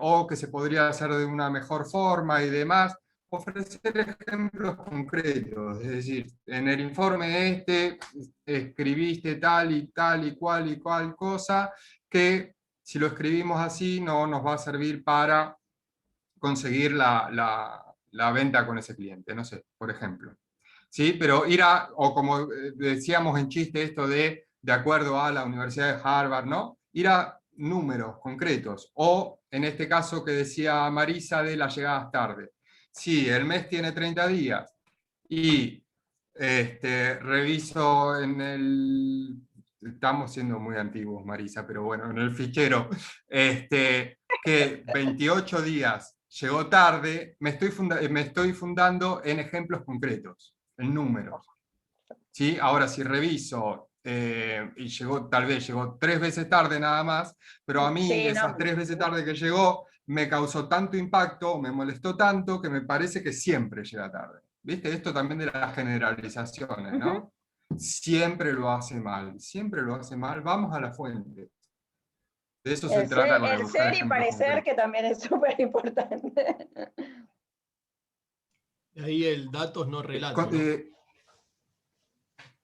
o que se podría hacer de una mejor forma y demás, ofrecer ejemplos concretos. Es decir, en el informe escribiste tal y cual cosa, que si lo escribimos así no nos va a servir para conseguir la venta con ese cliente, no sé, por ejemplo. ¿Sí? Pero o como decíamos en chiste esto de acuerdo a la Universidad de Harvard, ¿no? Ir a números concretos, o en este caso que decía Marisa de las llegadas tarde. Sí, el mes tiene 30 días y reviso en el... Estamos siendo muy antiguos, Marisa, pero bueno, en el fichero, que 28 días llegó tarde, me estoy fundando en ejemplos concretos, en números. ¿Sí? Ahora, si reviso, y tal vez llegó 3 veces tarde nada más, pero a mí esas 3 veces tarde que llegó me causó tanto impacto, me molestó tanto, que me parece que siempre llega tarde. ¿Viste? Esto también de las generalizaciones, ¿no? Siempre lo hace mal, vamos a la fuente. De eso se trata con el ser y parecer, que también es súper importante. Ahí el datos no relato, ¿no?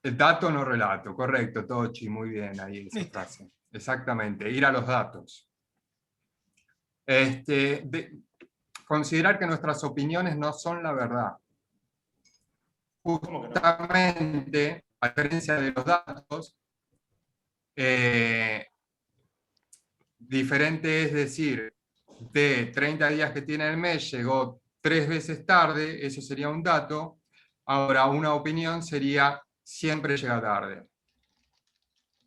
El dato no relato, correcto, Tochi, muy bien ahí esa frase. Exactamente, ir a los datos. Considerar que nuestras opiniones no son la verdad. Justamente, a diferencia de los datos, diferente es decir, de 30 días que tiene el mes, llegó 3 veces tarde, eso sería un dato. Ahora, una opinión sería, siempre llega tarde.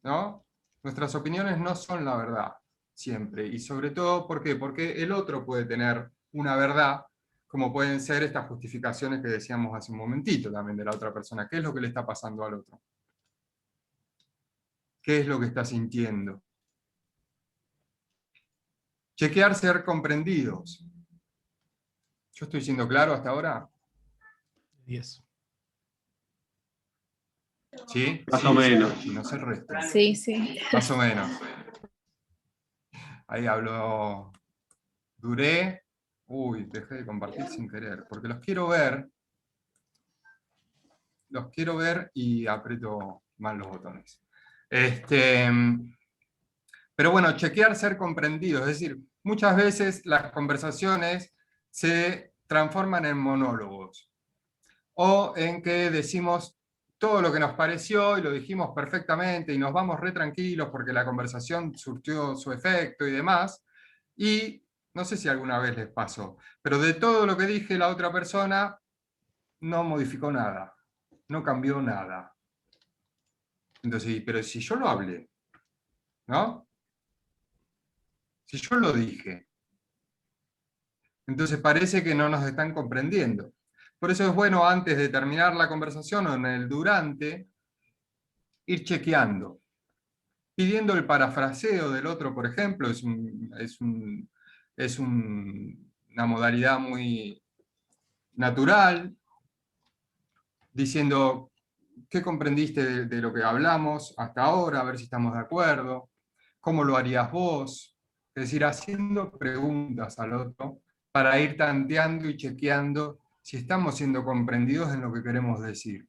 ¿No? Nuestras opiniones no son la verdad, siempre. Y sobre todo, ¿por qué? Porque el otro puede tener una verdad, como pueden ser estas justificaciones que decíamos hace un momentito también de la otra persona. ¿Qué es lo que le está pasando al otro? ¿Qué es lo que está sintiendo? Chequear ser comprendidos. ¿Yo estoy siendo claro hasta ahora? 10. ¿Sí? Más o menos. Sí, no sé el resto. Sí, sí. Más o menos. Ahí habló Duré. Uy, dejé de compartir sin querer, porque los quiero ver. Los quiero ver y aprieto mal los botones. Pero bueno, chequear ser comprendido. Es decir, muchas veces las conversaciones se transforman en monólogos. O en que decimos todo lo que nos pareció y lo dijimos perfectamente y nos vamos re tranquilos porque la conversación surtió su efecto y demás. Y no sé si alguna vez les pasó, pero de todo lo que dije la otra persona no modificó nada, no cambió nada. Entonces, pero si yo lo hablé, ¿no? Si yo lo dije, entonces parece que no nos están comprendiendo. Por eso es bueno, antes de terminar la conversación o en el durante, ir chequeando, pidiendo el parafraseo del otro, por ejemplo, una modalidad muy natural, diciendo, ¿qué comprendiste de lo que hablamos hasta ahora? A ver si estamos de acuerdo. ¿Cómo lo harías vos? Es decir, haciendo preguntas al otro para ir tanteando y chequeando si estamos siendo comprendidos en lo que queremos decir.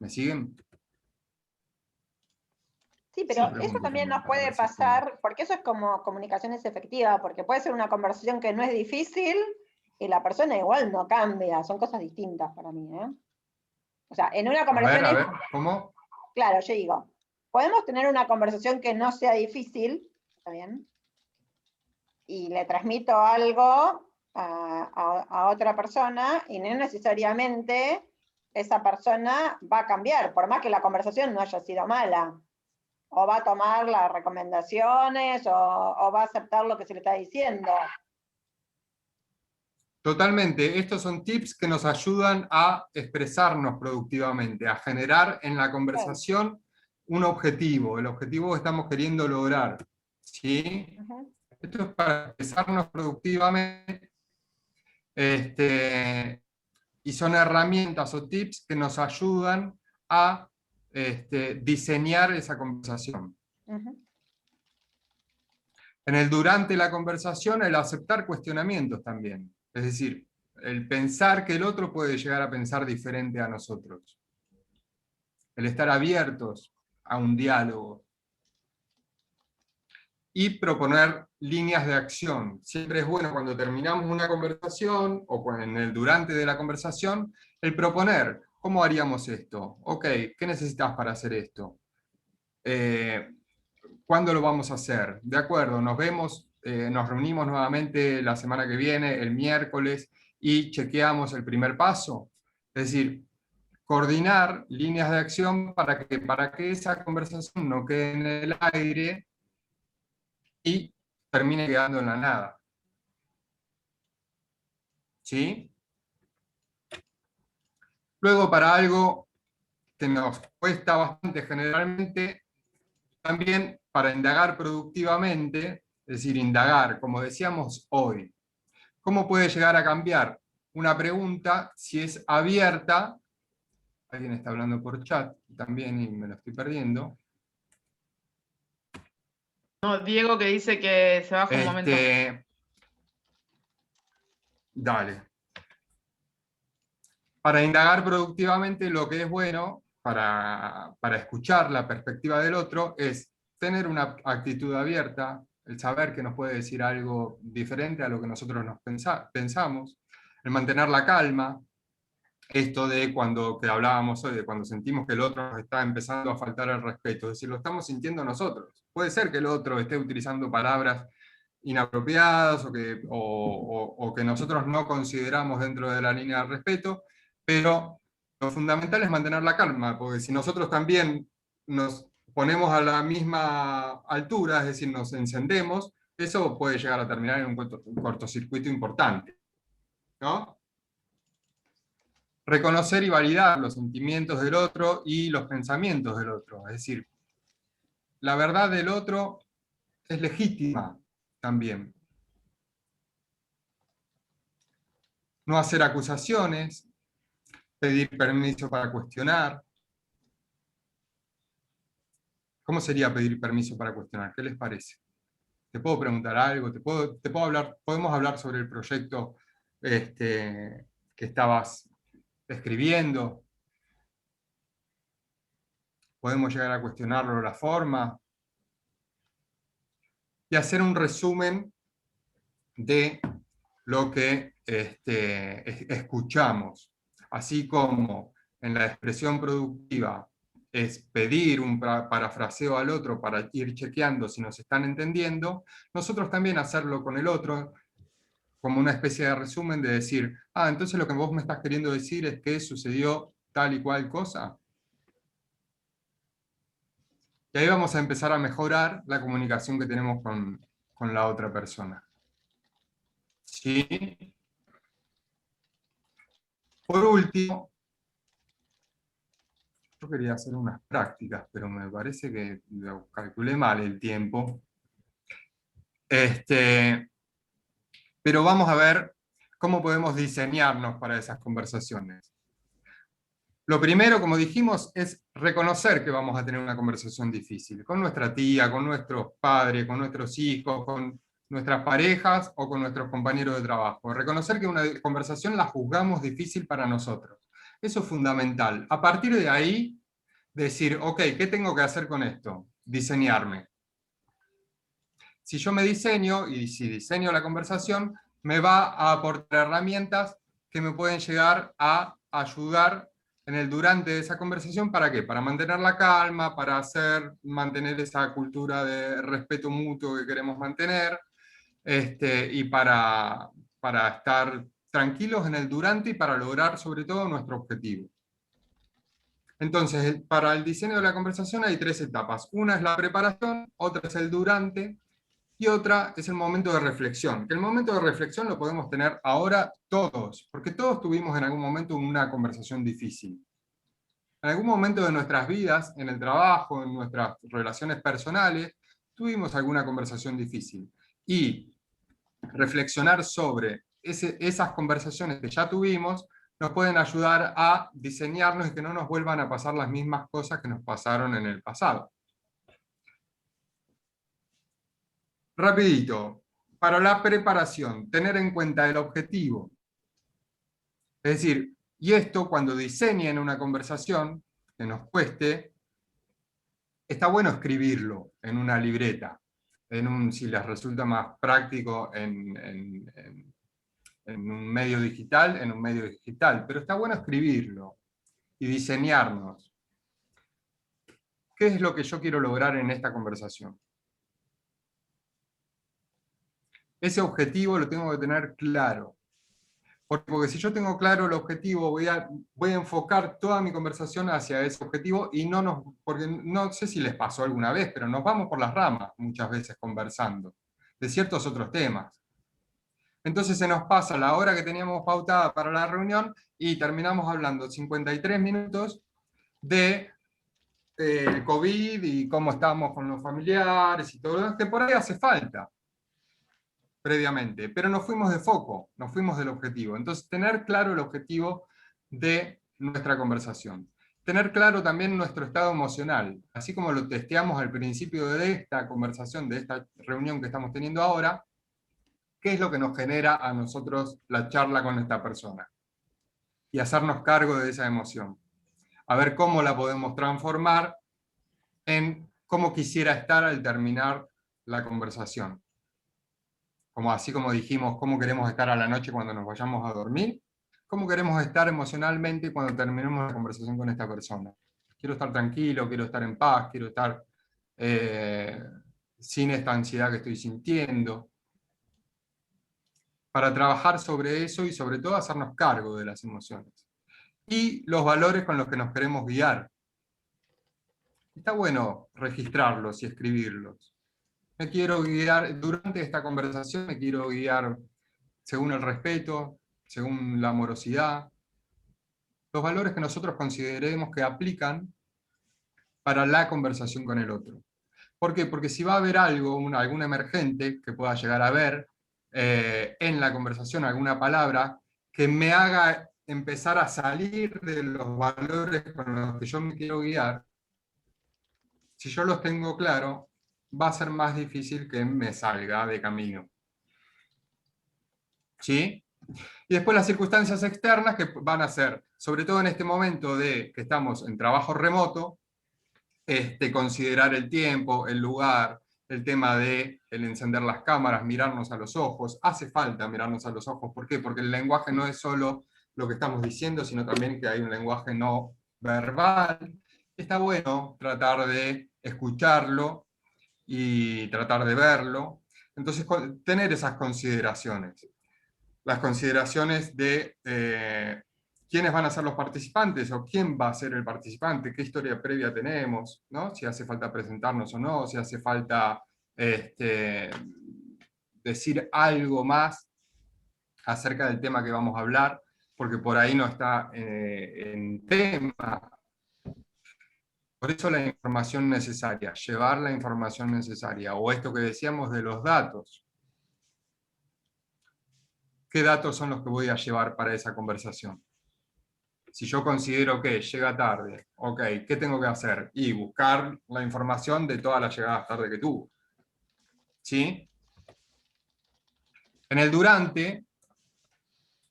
¿Me siguen? Sí, pero eso también nos puede pasar, porque eso es como comunicaciones efectivas, porque puede ser una conversación que no es difícil y la persona igual no cambia, son cosas distintas para mí, ¿eh? O sea, en una conversación... A ver, ¿cómo? Claro, yo digo, podemos tener una conversación que no sea difícil, ¿está bien? Y le transmito algo a otra persona y no necesariamente esa persona va a cambiar, por más que la conversación no haya sido mala. O va a tomar las recomendaciones, o va a aceptar lo que se le está diciendo. Totalmente. Estos son tips que nos ayudan a expresarnos productivamente, a generar en la conversación un objetivo, el objetivo que estamos queriendo lograr. ¿Sí? Esto es para expresarnos productivamente. Y son herramientas o tips que nos ayudan a diseñar esa conversación. En el durante la conversación, el aceptar cuestionamientos también. Es decir, el pensar que el otro puede llegar a pensar diferente a nosotros. El estar abiertos a un diálogo. Y proponer líneas de acción. Siempre es bueno cuando terminamos una conversación, o en el durante de la conversación, el proponer, ¿cómo haríamos esto? Ok, ¿qué necesitas para hacer esto? ¿Cuándo lo vamos a hacer? De acuerdo, nos vemos, nos reunimos nuevamente la semana que viene, el miércoles, y chequeamos el primer paso. Es decir, coordinar líneas de acción para que esa conversación no quede en el aire y termine quedando en la nada. ¿Sí? Luego, para algo que nos cuesta bastante generalmente, también para indagar productivamente, es decir, indagar, como decíamos hoy, ¿cómo puede llegar a cambiar una pregunta si es abierta? Alguien está hablando por chat también y me lo estoy perdiendo. No, Diego que dice que se baja un momento. Dale. Para indagar productivamente, lo que es bueno para escuchar la perspectiva del otro es tener una actitud abierta, el saber que nos puede decir algo diferente a lo que nosotros nos pensamos, el mantener la calma, esto de que hablábamos hoy, de cuando sentimos que el otro nos está empezando a faltar el respeto, es decir, lo estamos sintiendo nosotros. Puede ser que el otro esté utilizando palabras inapropiadas o que nosotros no consideramos dentro de la línea de respeto, pero lo fundamental es mantener la calma, porque si nosotros también nos ponemos a la misma altura, es decir, nos encendemos, eso puede llegar a terminar en un cortocircuito importante, ¿no? Reconocer y validar los sentimientos del otro y los pensamientos del otro, es decir, la verdad del otro es legítima también. No hacer acusaciones, pedir permiso para cuestionar. ¿Cómo sería pedir permiso para cuestionar? ¿Qué les parece? ¿Te puedo preguntar algo? ¿Podemos hablar sobre el proyecto que estabas escribiendo? ¿Podemos llegar a cuestionarlo la forma? Y hacer un resumen de lo que escuchamos. Así como en la expresión productiva es pedir un parafraseo al otro para ir chequeando si nos están entendiendo, nosotros también hacerlo con el otro como una especie de resumen de decir, entonces lo que vos me estás queriendo decir es que sucedió tal y cual cosa. Y ahí vamos a empezar a mejorar la comunicación que tenemos con la otra persona. ¿Sí? Por último, Yo quería hacer unas prácticas, pero me parece que calculé mal el tiempo. Pero vamos a ver cómo podemos diseñarnos para esas conversaciones. Lo primero, como dijimos, es reconocer que vamos a tener una conversación difícil, con nuestra tía, con nuestros padres, con nuestros hijos, con nuestras parejas o con nuestros compañeros de trabajo. Reconocer que una conversación la juzgamos difícil para nosotros. Eso es fundamental. A partir de ahí, decir, ok, ¿qué tengo que hacer con esto? Diseñarme. Si yo me diseño, y si diseño la conversación, me va a aportar herramientas que me pueden llegar a ayudar en el durante de esa conversación. ¿Para qué? Para mantener la calma, para mantener esa cultura de respeto mutuo que queremos mantener, y para estar tranquilos en el durante y para lograr sobre todo nuestro objetivo. Entonces, para el diseño de la conversación hay 3 etapas. Una es la preparación, otra es el durante, y otra es el momento de reflexión. Que el momento de reflexión lo podemos tener ahora todos, porque todos tuvimos en algún momento una conversación difícil. En algún momento de nuestras vidas, en el trabajo, en nuestras relaciones personales, tuvimos alguna conversación difícil. Y reflexionar sobre esas conversaciones que ya tuvimos nos pueden ayudar a diseñarnos y que no nos vuelvan a pasar las mismas cosas que nos pasaron en el pasado. Rapidito, para la preparación, tener en cuenta el objetivo. Es decir, y esto cuando diseñen una conversación que nos cueste, está bueno escribirlo en una libreta, si les resulta más práctico en un medio digital, pero está bueno escribirlo y diseñarnos. ¿Qué es lo que yo quiero lograr en esta conversación? Ese objetivo lo tengo que tener claro. Porque si yo tengo claro el objetivo, voy a enfocar toda mi conversación hacia ese objetivo y porque no sé si les pasó alguna vez, pero nos vamos por las ramas muchas veces conversando de ciertos otros temas. Entonces se nos pasa la hora que teníamos pautada para la reunión y terminamos hablando 53 minutos de el COVID y cómo estamos con los familiares y todo lo que por ahí hace falta previamente, pero nos fuimos de foco, nos fuimos del objetivo. Entonces, tener claro el objetivo de nuestra conversación. Tener claro también nuestro estado emocional, así como lo testeamos al principio de esta conversación, de esta reunión que estamos teniendo ahora, qué es lo que nos genera a nosotros la charla con esta persona. Y hacernos cargo de esa emoción. A ver cómo la podemos transformar en cómo quisiera estar al terminar la conversación. Así como dijimos, cómo queremos estar a la noche cuando nos vayamos a dormir, cómo queremos estar emocionalmente cuando terminemos la conversación con esta persona. Quiero estar tranquilo, quiero estar en paz, quiero estar sin esta ansiedad que estoy sintiendo. Para trabajar sobre eso y sobre todo hacernos cargo de las emociones. Y los valores con los que nos queremos guiar. Está bueno registrarlos y escribirlos. Me quiero guiar, durante esta conversación me quiero guiar según el respeto, según la amorosidad, los valores que nosotros consideremos que aplican para la conversación con el otro. ¿Por qué? Porque si va a haber algún emergente que pueda llegar a ver en la conversación, alguna palabra que me haga empezar a salir de los valores con los que yo me quiero guiar, si yo los tengo claro, va a ser más difícil que me salga de camino. ¿Sí? Y después las circunstancias externas que van a ser, sobre todo en este momento de que estamos en trabajo remoto, considerar el tiempo, el lugar, el tema de el encender las cámaras, mirarnos a los ojos. Hace falta mirarnos a los ojos. ¿Por qué? Porque el lenguaje no es solo lo que estamos diciendo, sino también que hay un lenguaje no verbal. Está bueno tratar de escucharlo y tratar de verlo. Entonces, tener esas consideraciones. Las consideraciones de quiénes van a ser los participantes o quién va a ser el participante, qué historia previa tenemos, ¿no? Si hace falta presentarnos o no, si hace falta decir algo más acerca del tema que vamos a hablar, porque por ahí no está en tema. Por eso la información necesaria, llevar la información necesaria, o esto que decíamos de los datos. ¿Qué datos son los que voy a llevar para esa conversación? Si yo considero que llega tarde, ok, ¿qué tengo que hacer? Y buscar la información de todas las llegadas tarde que tuvo. ¿Sí? En el durante,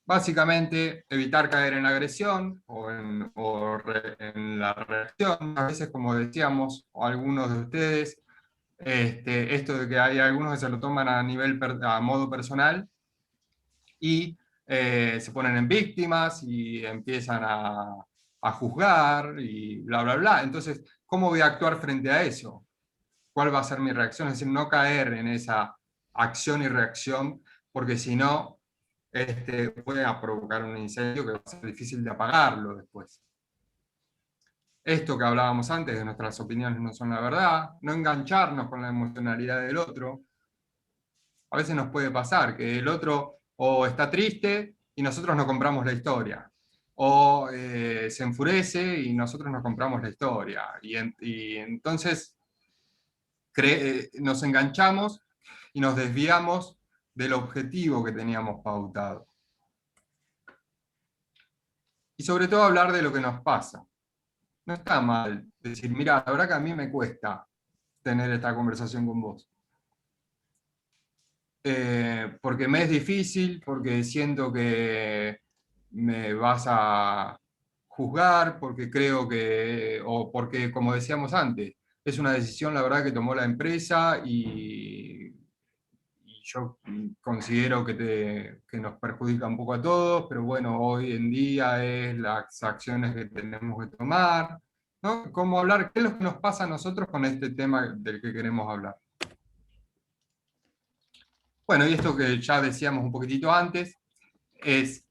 básicamente evitar caer en la agresión o en la reacción. A veces, como decíamos, o algunos de ustedes, esto de que hay algunos que se lo toman a modo personal y se ponen en víctimas y empiezan a juzgar y bla, bla, bla. Entonces, ¿cómo voy a actuar frente a eso? ¿Cuál va a ser mi reacción? Es decir, no caer en esa acción y reacción, porque si no, voy a provocar un incendio que va a ser difícil de apagarlo después. Esto que hablábamos antes, de nuestras opiniones no son la verdad, no engancharnos con la emocionalidad del otro. A veces nos puede pasar que el otro o está triste y nosotros no compramos la historia, o se enfurece y nosotros no compramos la historia, y entonces nos enganchamos y nos desviamos del objetivo que teníamos pautado. Y sobre todo hablar de lo que nos pasa. No está mal decir, mira, la verdad que a mí me cuesta tener esta conversación con vos. Porque me es difícil, porque siento que me vas a juzgar, porque creo que, o porque, como decíamos antes, es una decisión, la verdad, que tomó la empresa y yo considero que nos perjudica un poco a todos, pero bueno, hoy en día es las acciones que tenemos que tomar, ¿no? ¿Cómo hablar? ¿Qué es lo que nos pasa a nosotros con este tema del que queremos hablar? Bueno, y esto que ya decíamos un poquitito antes, es,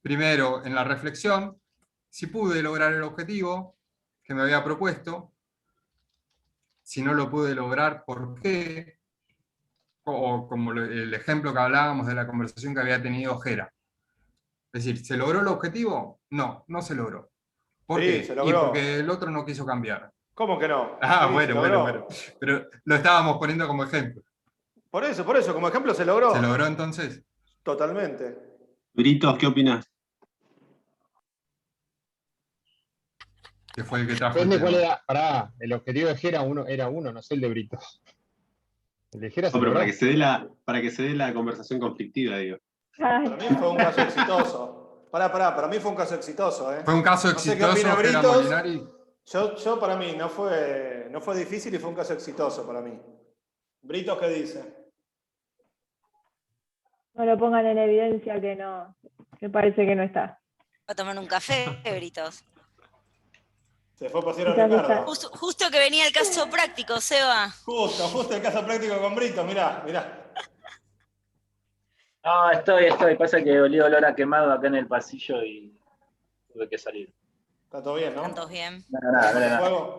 primero, en la reflexión, si pude lograr el objetivo que me había propuesto, si no lo pude lograr, ¿por qué? O como el ejemplo que hablábamos de la conversación que había tenido Jera. Es decir, ¿se logró el objetivo? No, no se logró. ¿Por qué? Se logró. Y porque el otro no quiso cambiar. ¿Cómo que no? Ah, Sí, bueno. Pero lo estábamos poniendo como ejemplo. Por eso, como ejemplo se logró. ¿Se logró entonces? Totalmente. Britos, ¿qué opinas? Que fue el que trajo. Depende cuál era. Pará, el objetivo de Jera era uno, no sé el de Britos. El de Jera No, pero para que se dé la conversación conflictiva, digo. Para mí fue un caso exitoso. Para mí fue un caso exitoso. Fue un caso exitoso, no sé qué opina Jera Britos. Molinari. Yo para mí no fue difícil y fue un caso exitoso para mí. Britos, ¿qué dice? No lo pongan en evidencia que no, que parece que no está. Va a tomar un café, Britos. Se fue a pasear a Ricardo. Justo que venía el caso práctico, Seba. Justo el caso práctico con Brito, mirá. No, estoy. Pasa que olí olor a quemado acá en el pasillo y tuve que salir. Está todo bien, ¿no? ¿Están todos bien? Nada.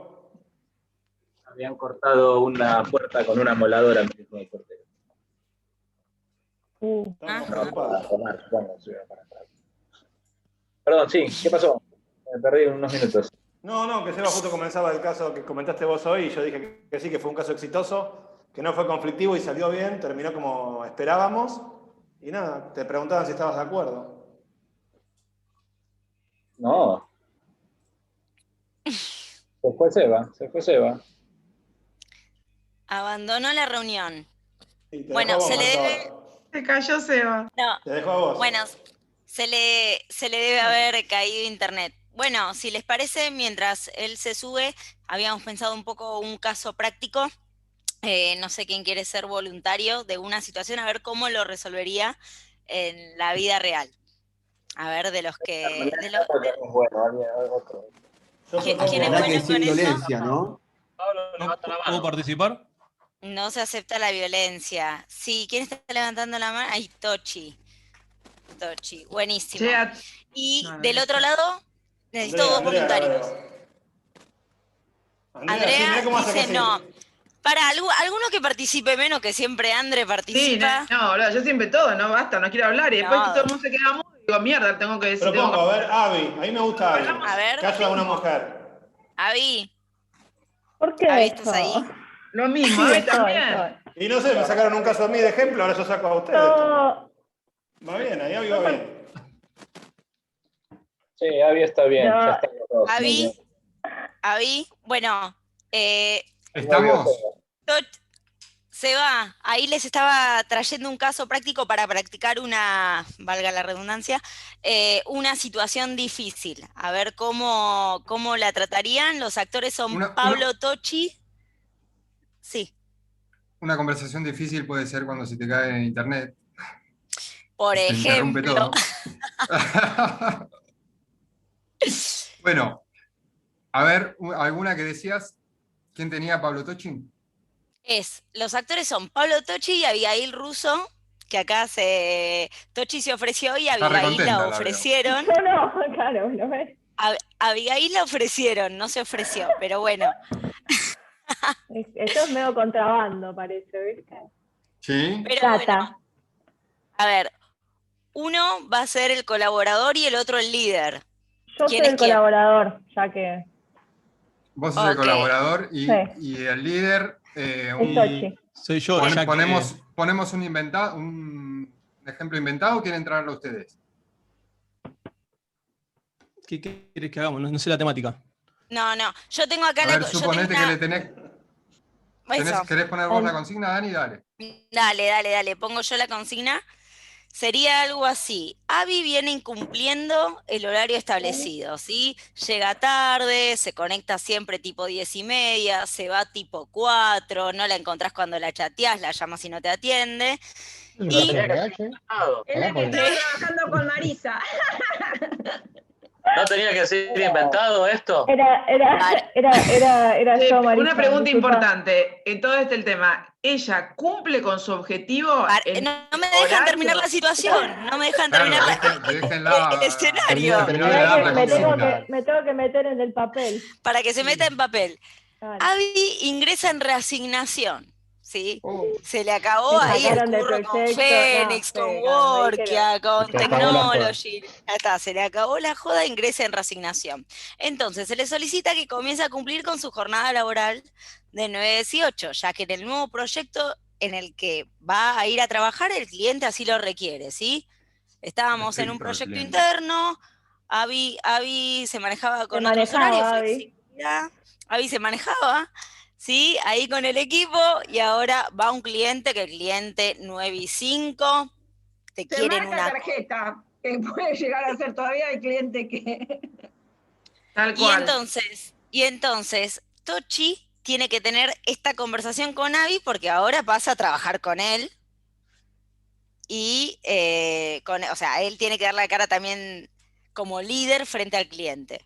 Habían cortado una puerta con una moladora, me dijo el portero. Perdón, sí, ¿qué pasó? Me perdí unos minutos. No, que Seba justo comenzaba el caso que comentaste vos hoy y yo dije que sí, que fue un caso exitoso, que no fue conflictivo y salió bien, terminó como esperábamos. Y nada, te preguntaban si estabas de acuerdo. No. Se fue Seba. Abandonó la reunión. Sí, bueno, se le debe... Se cayó Seba. No. Te dejo a vos. Bueno, se le debe haber caído internet. Bueno, si les parece, mientras él se sube, habíamos pensado un poco un caso práctico. No sé quién quiere ser voluntario de una situación, a ver cómo lo resolvería en la vida real. A ver, de los que... ¿Quién es bueno con violencia, ¿no? ¿Puedo participar? No se acepta la violencia. Sí, ¿quién está levantando la mano? Ay, Tochi, buenísimo. Y del otro lado, necesito dos voluntarios. Andrea dice no. Para alguno que participe menos, que siempre Andre participa. Sí, no, yo siempre todo, no basta, no quiero hablar. Y después que todo el mundo se queda mudo, digo, mierda, tengo que decir. Propongo, a ver, Abby, a mí me gusta Abby. A ver. Que haya una mujer. Abby. ¿Por qué Abby, ¿estás eso? ahí? Lo mismo, Sí, a mí estoy. también. Y no sé, me sacaron un caso a mí de ejemplo, ahora yo saco a ustedes. No, Va bien, ahí va bien. Sí, Abby está bien, No. ya están los dos. muy bien. Abby, bueno, ¿Estamos? se va. Ahí les estaba trayendo un caso práctico para practicar una, valga la redundancia, una situación difícil. A ver cómo la tratarían. Los actores son Pablo Tocci. Sí. Una conversación difícil puede ser cuando se te cae en internet. Por Se interrumpe ejemplo. todo. Bueno, a ver, ¿alguna que decías? ¿Quién tenía Pablo Tocci? Los actores son Pablo Tocci y Abigail Russo, que acá Tocci se ofreció y Está Abigail recontenta, la la veo. ofrecieron. yo no, claro, ¿no ves? Abigail la ofrecieron, no se ofreció, pero bueno. Esto es medio contrabando, parece, ¿viste? Sí. Pero Plata. bueno, a ver, uno va a ser el colaborador y el otro el líder. Yo soy el colaborador, ya que... Vos sos el colaborador y, Sí. y el líder. Es Tocci. Soy yo, ya que- ponemos un ejemplo inventado, o quieren entrarlo ustedes. ¿Qué querés que hagamos? No sé la temática. No, yo tengo acá A ver, suponete que le tenés. Eso. ¿Querés poner vos la consigna, Dani? Dale. Dale, pongo yo la consigna. Sería algo así. Abby viene incumpliendo el horario establecido, ¿sí? Llega tarde, se conecta siempre tipo 10:30, se va tipo 4, no la encontrás cuando la chateás, la llamas y no te atiende. Es la que estaba trabajando con Marisa. ¿No tenía que ser inventado esto? Era yo, Marisa. Una pregunta disculpa. importante, en todo el tema. ¿Ella cumple con su objetivo? No me dejan terminar la situación, no me dejan terminar el escenario. Me tengo que meter en el papel. Para que se meta en papel. Abby ingresa en reasignación, ¿sí? Se le acabó Me ahí el sacaron del curro con proyecto, Fénix, con Workia, con Se te acabó la joda. Technology. Ya está, se le acabó la joda, ingresa en reasignación. Entonces, se le solicita que comience a cumplir con su jornada laboral de 9 a 18, ya que en el nuevo proyecto en el que va a ir a trabajar, el cliente así lo requiere, ¿sí? Estábamos en un proyecto interno, Abby se manejaba con otros horarios, flexibilidad. Abby se manejaba, ¿sí? Ahí con el equipo, y ahora va un cliente, que el cliente 9 y 5, te Se quieren marca una... tarjeta, que puede llegar a ser todavía el cliente que... Tal cual. Y entonces, Tocci tiene que tener esta conversación con Abby porque ahora pasa a trabajar con él. Y, o sea, él tiene que dar la cara también como líder frente al cliente.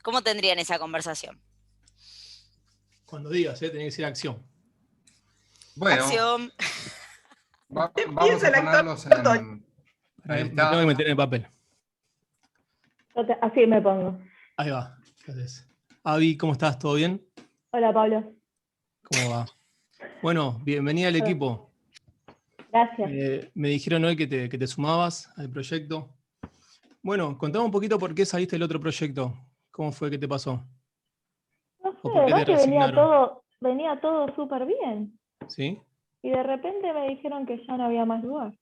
¿Cómo tendrían esa conversación? Cuando digas, tiene que ser acción. Bueno, acción. Vamos a ponerlos en... Me tengo que meter en el papel. Así me pongo. Ahí va. ¿Qué haces? Abby, ¿cómo estás? ¿Todo bien? Hola, Pablo. ¿Cómo va? Bueno, bienvenida al equipo. Gracias. Me dijeron hoy que te sumabas al proyecto. Bueno, contame un poquito por qué saliste del otro proyecto. ¿Cómo fue? ¿Qué te pasó? No sé, ¿O por qué verdad te que reasignaron? venía todo súper bien. ¿Sí? Y de repente me dijeron que ya no había más lugar.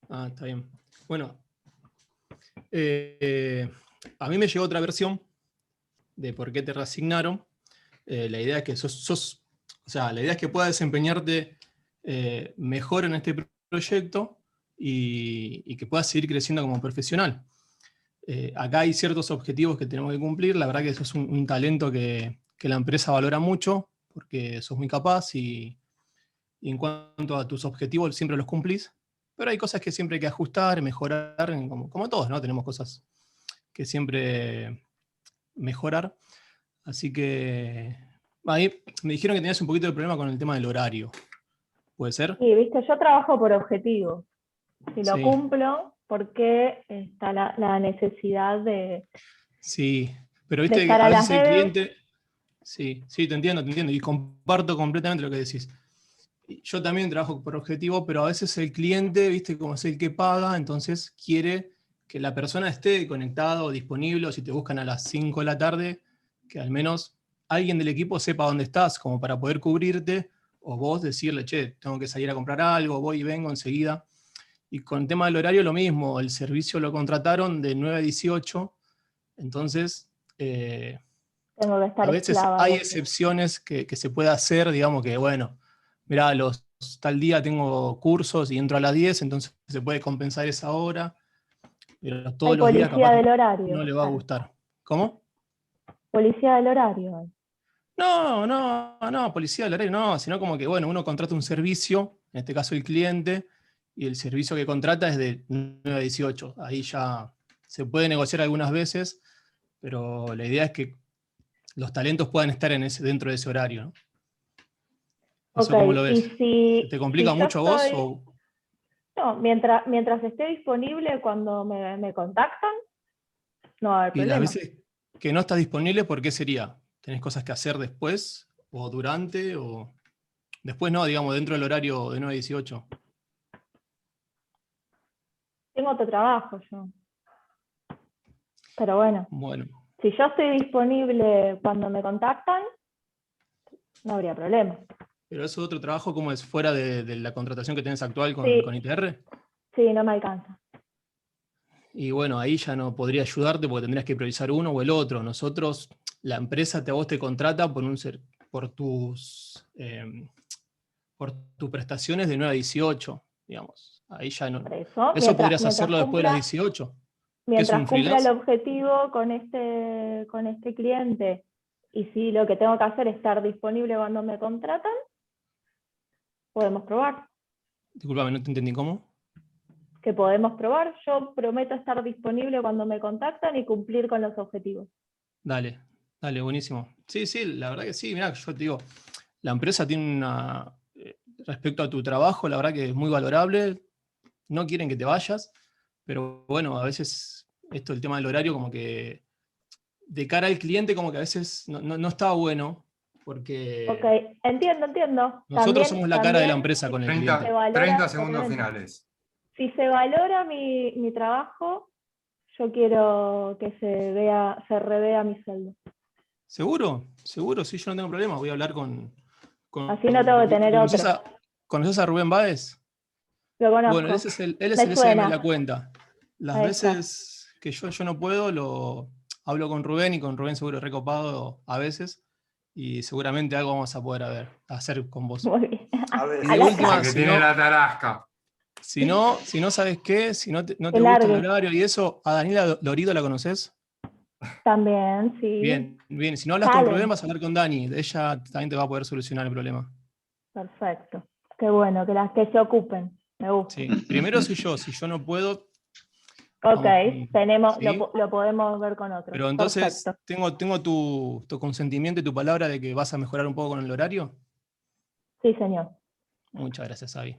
Ah, está bien. Bueno, a mí me llegó otra versión de por qué te reasignaron. La idea es que la idea es que puedas desempeñarte mejor en este proyecto y que puedas seguir creciendo como profesional. Acá hay ciertos objetivos que tenemos que cumplir. La verdad que eso es un talento que la empresa valora mucho porque sos muy capaz y en cuanto a tus objetivos siempre los cumplís. Pero hay cosas que siempre hay que ajustar, mejorar, como todos, ¿no? Tenemos cosas que siempre mejorar. Así que ahí me dijeron que tenías un poquito de problema con el tema del horario. ¿Puede ser? Sí, viste, yo trabajo por objetivo. Si lo Sí. cumplo, ¿por qué está la necesidad de... Sí, pero viste que estar a a veces las el redes? cliente... Sí, te entiendo. Y comparto completamente lo que decís. Yo también trabajo por objetivo, pero a veces el cliente, viste, como es el que paga, entonces quiere que la persona esté conectada o disponible, o si te buscan a las 5 de la tarde, que al menos alguien del equipo sepa dónde estás, como para poder cubrirte, o vos decirle, che, tengo que salir a comprar algo, voy y vengo enseguida. Y con el tema del horario lo mismo, el servicio lo contrataron de 9 a 18, entonces Tengo que estar a veces esclava hay de eso. excepciones que se puede hacer, digamos que, bueno, mirá, tal día tengo cursos y entro a las 10, entonces se puede compensar esa hora, pero todos Hay los días policía capaz del que horario. no le va a claro. gustar. ¿Cómo? Policía del horario. No, policía del horario no, sino como que, bueno, uno contrata un servicio, en este caso el cliente, y el servicio que contrata es de 9 a 18. Ahí ya se puede negociar algunas veces, pero la idea es que los talentos puedan estar dentro de ese horario, ¿no? ¿Eso Ok, cómo lo ves? y si, ¿Se te complica si yo mucho a vos? estoy... O... No, mientras esté disponible cuando me contactan, no va a haber Y las problema. veces que no estás disponible, ¿por qué sería? ¿Tenés cosas que hacer después? ¿O durante? ¿O después no, digamos, dentro del horario de 9 a 18? Tengo otro trabajo yo. Pero bueno, Bueno, si yo estoy disponible cuando me contactan, no habría problema. pero eso otro trabajo, ¿cómo es? ¿Fuera de la contratación que tenés actual Sí. con ITR? Sí, no me alcanza. Y bueno, ahí ya no podría ayudarte porque tendrías que priorizar uno o el otro. Nosotros, la empresa a vos te contrata por tus prestaciones de 9 a 18, digamos. Ahí ya no. Por eso, Eso podrías hacerlo después de las 18. ¿Qué es un mientras cumpla el freelance? objetivo con este cliente, y si lo que tengo que hacer es estar disponible cuando me contratan, podemos probar. Disculpame, no te entendí cómo. Que podemos probar. Yo prometo estar disponible cuando me contactan y cumplir con los objetivos. Dale, buenísimo. Sí, la verdad que sí, mirá, yo te digo, la empresa tiene respecto a tu trabajo, la verdad que es muy valorable, no quieren que te vayas, pero bueno, a veces esto, el tema del horario, como que de cara al cliente, como que a veces no está bueno, porque Ok, entiendo. nosotros somos la cara de la empresa con el cliente. 30 segundos finales. Si se valora mi trabajo, yo quiero que se revea mi sueldo. ¿Seguro? Sí, yo no tengo problema, voy a hablar con Así no tengo que tener ¿conoces otro. ¿Conoces a Rubén Báez? Lo conozco. Bueno, él es el Me SM de suena. la cuenta. Las Ahí está. veces que yo no puedo, hablo con Rubén, y con Rubén seguro recopado a veces, y seguramente algo vamos a poder hacer con vos. Muy bien. A ver, Y de última, Que tiene la tarasca. si no ¿sabes qué? Si no te Que gusta el largue. horario y eso, ¿a Daniela Lorido la conoces? También, sí. Bien. Si no hablas con Salen. Rubén, vas a hablar con Dani. Ella también te va a poder solucionar el problema. Perfecto. Qué bueno, que se ocupen. Me gusta. Sí. Primero soy yo. Si yo no puedo, Ok, ¿sí? lo podemos ver con otros. Pero entonces, Perfecto. ¿tengo tu consentimiento y tu palabra de que vas a mejorar un poco con el horario? Sí, señor. Muchas gracias, Avi.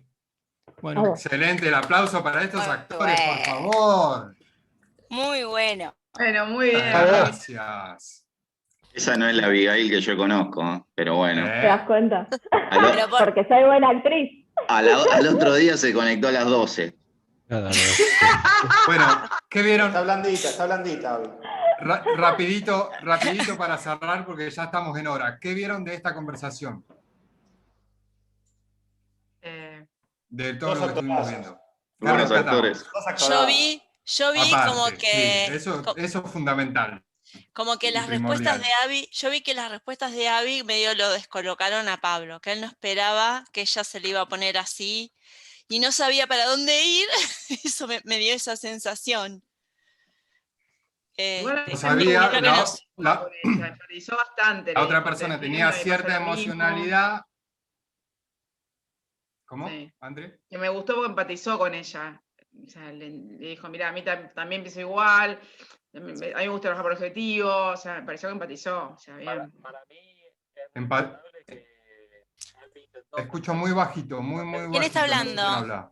A Bueno, vos. Excelente, el aplauso para estos actores, por favor. Muy bueno. Bueno, muy bien. Gracias. Esa no es la Abigail que yo conozco, ¿eh? Pero bueno. ¿Te das cuenta? Al, Porque soy buena actriz. al otro día se conectó a las 12. Bueno, ¿qué vieron? Está blandita, Abby. Rapidito para cerrar, porque ya estamos en hora. ¿Qué vieron de esta conversación? De todo lo que estuvimos viendo. ¿Qué Buenos rescatamos? actores. Yo vi Aparte, como que... sí, eso es fundamental. Como que las respuestas de Abby, yo vi que las respuestas de Abby medio lo descolocaron a Pablo, que él no esperaba que ella se le iba a poner así y no sabía para dónde ir. Eso me dio esa sensación. No sabía, empatizó bastante. la otra persona tenía cierta emocionalidad. ¿Cómo, sí. André? Que me gustó porque empatizó con ella. O sea, le dijo, mira, a mí también pienso igual, a mí me gusta trabajar por objetivo, o sea, me pareció que empatizó. O sea, bien. Para mí Escucho muy bajito, muy bajito. ¿Quién está hablando? No sé quién habla.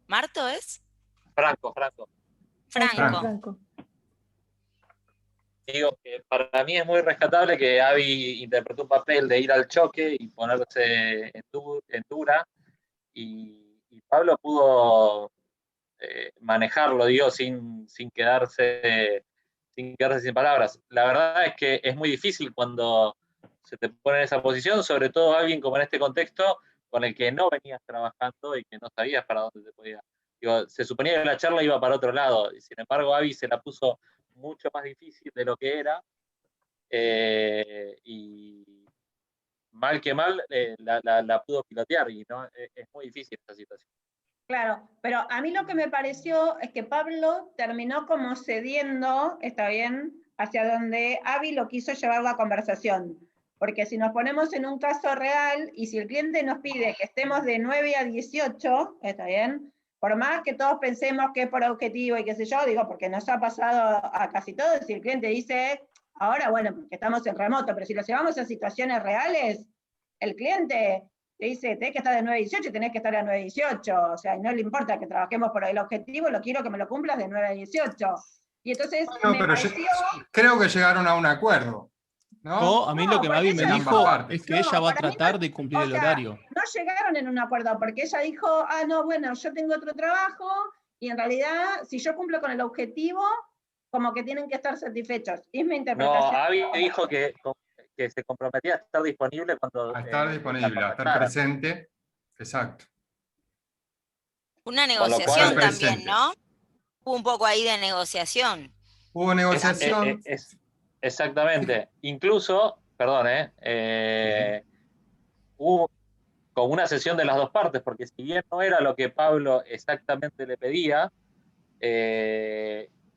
¿Marto es? Franco. Digo que para mí es muy rescatable que Abby interpretó un papel de ir al choque y ponerse en dura, y Pablo pudo manejarlo, digo, sin quedarse sin palabras. La verdad es que es muy difícil cuando se te pone en esa posición, sobre todo alguien como en este contexto, con el que no venías trabajando y que no sabías para dónde te podía. Digo, se suponía que la charla iba para otro lado, y sin embargo Abby se la puso mucho más difícil de lo que era, y mal que mal la pudo pilotear, y no es muy difícil esta situación. Claro, pero a mí lo que me pareció es que Pablo terminó como cediendo, está bien, hacia donde Abby lo quiso llevar la conversación. Porque si nos ponemos en un caso real, y si el cliente nos pide que estemos de 9 a 18, está bien, por más que todos pensemos que es por objetivo y qué sé yo, digo, porque nos ha pasado a casi todos, si el cliente dice, ahora bueno, porque estamos en remoto, pero si lo llevamos a situaciones reales, el cliente te dice, tenés que estar de 9 a 18 y tenés que estar a 9 a 18, o sea, no le importa que trabajemos por el objetivo, lo quiero que me lo cumplas de 9 a 18. Y entonces Bueno, me pero pareció... creo que llegaron a un acuerdo, ¿no? No, a mí lo que porque Abby me ella dijo partes. es que ella va a para mí tratar de cumplir o el sea, horario. no llegaron en un acuerdo, porque ella dijo, ah, no, bueno, yo tengo otro trabajo, y en realidad, si yo cumplo con el objetivo, como que tienen que estar satisfechos. Es mi No, interpretación. Abby dijo que se comprometía a estar disponible cuando... A estar disponible, a estar presente, exacto. Una Con lo negociación cual- también, ¿no? Hubo un poco ahí de negociación. Hubo negociación. Exactamente. Incluso, perdón, hubo como una sesión de las dos partes, porque si bien no era lo que Pablo exactamente le pedía,